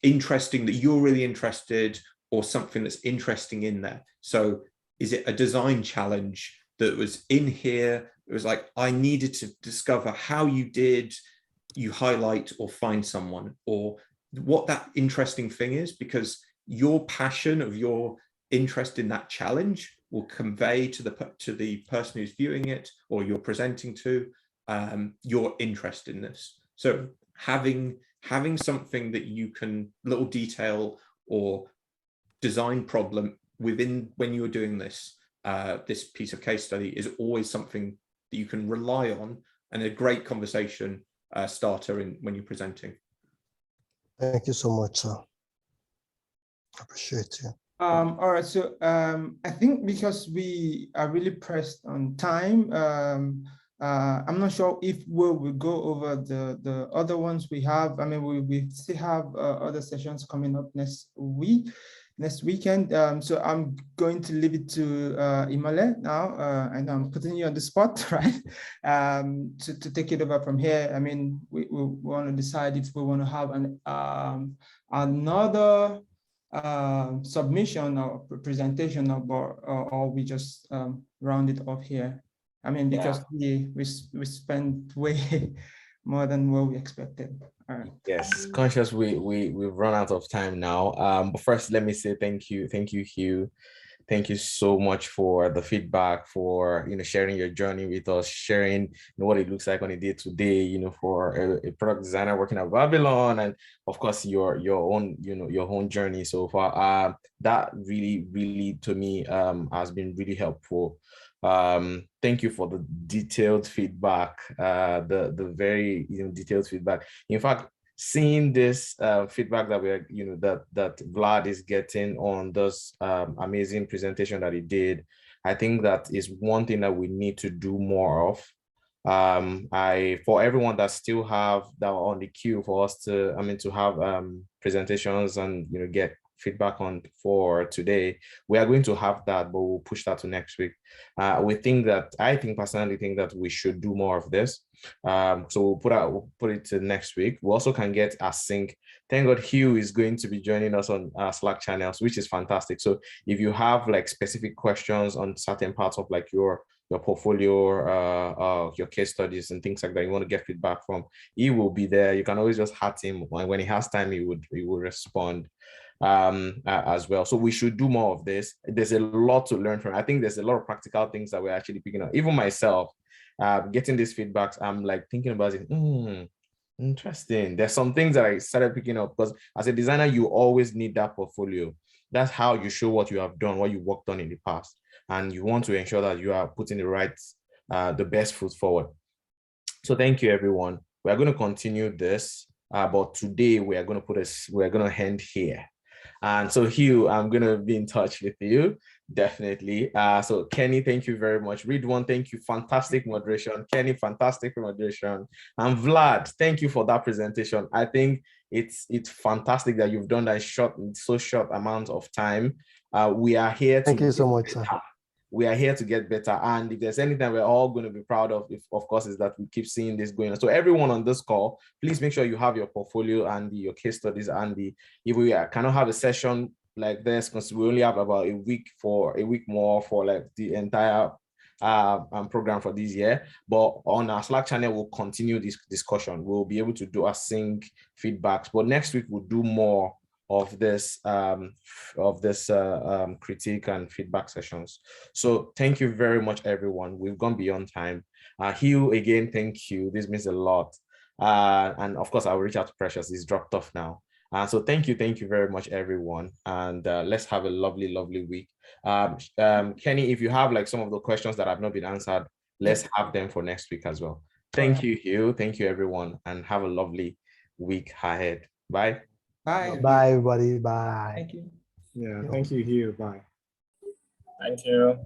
interesting that you're really interested, or something that's interesting in there. So is it a design challenge that was in here? It was like, I needed to discover how you highlight or find someone, or what that interesting thing is, because your passion of your interest in that challenge will convey to the person who's viewing it or you're presenting to your interest in this. So having something that you can, little detail or design problem within when you're doing this piece of case study is always something that you can rely on, and a great conversation starter when you're presenting. Thank you so much, sir. I appreciate you. All right, so I think because we are really pressed on time, I'm not sure if we'll go over the other ones we have. I mean, we still have other sessions coming up next weekend. So I'm going to leave it to Imole now, and I'm putting you on the spot, right? To take it over from here. I mean, we want to decide if we want to have another submission or presentation, or we just round it off here. I mean, because we spent way more than what we expected. All right. Yes, conscious we've run out of time now. But first, let me say thank you, Hugh. thank you so much for the feedback, for sharing your journey with us, sharing what it looks like on a day-to-day, for a product designer working at Babylon, and of course your own your own journey so far. That really to me has been really helpful. Thank you for the detailed feedback, the very detailed feedback. In fact, seeing this feedback that we're that Vlad is getting on this amazing presentation that he did, I think that is one thing that we need to do more of. For everyone that still have that on the queue for us to have presentations and get feedback on for today, we are going to have that, but we'll push that to next week. I personally think that we should do more of this. So we'll put it to next week. We also can get a sync. Thank God Hugh is going to be joining us on our Slack channels, which is fantastic. So if you have like specific questions on certain parts of like your portfolio, your case studies and things like that, you want to get feedback from, he will be there. You can always just hat him. When he has time, he will respond as well. So we should do more of this. There's a lot to learn from. I think there's a lot of practical things that we're actually picking up. Even myself, getting these feedbacks, I'm like thinking about it. Interesting. There's some things that I started picking up, because as a designer, you always need that portfolio. That's how you show what you have done, what you worked on in the past, and you want to ensure that you are putting the best foot forward. So thank you, everyone. We are going to continue this, but today we are going to end here. And so Hugh, I'm going to be in touch with you, definitely. So Kenny, thank you very much. Ridwan, thank you. Fantastic moderation. Kenny, fantastic moderation. And Vlad, thank you for that presentation. I think it's fantastic that you've done that in so short amount of time. We are here to— Thank you so much, sir. We are here to get better. And if there's anything we're all going to be proud of, of course, is that we keep seeing this going on. So everyone on this call, please make sure you have your portfolio and your case studies. And if we cannot have a session like this, because we only have about a week more for like the entire program for this year. But on our Slack channel, we'll continue this discussion. We'll be able to do async feedbacks. But next week, we'll do more of this critique and feedback sessions. So thank you very much, everyone. We've gone beyond time. Hugh, again, thank you. This means a lot. And of course, I'll reach out to Precious. He's dropped off now. So thank you very much, everyone. And let's have a lovely week. Kenny, if you have like some of the questions that have not been answered, let's have them for next week as well. Thank you, Hugh. Thank you, everyone, and have a lovely week ahead. Bye. Bye. Bye, everybody. Bye. Thank you. Yeah, thank you, Hugh. Bye. Thank you.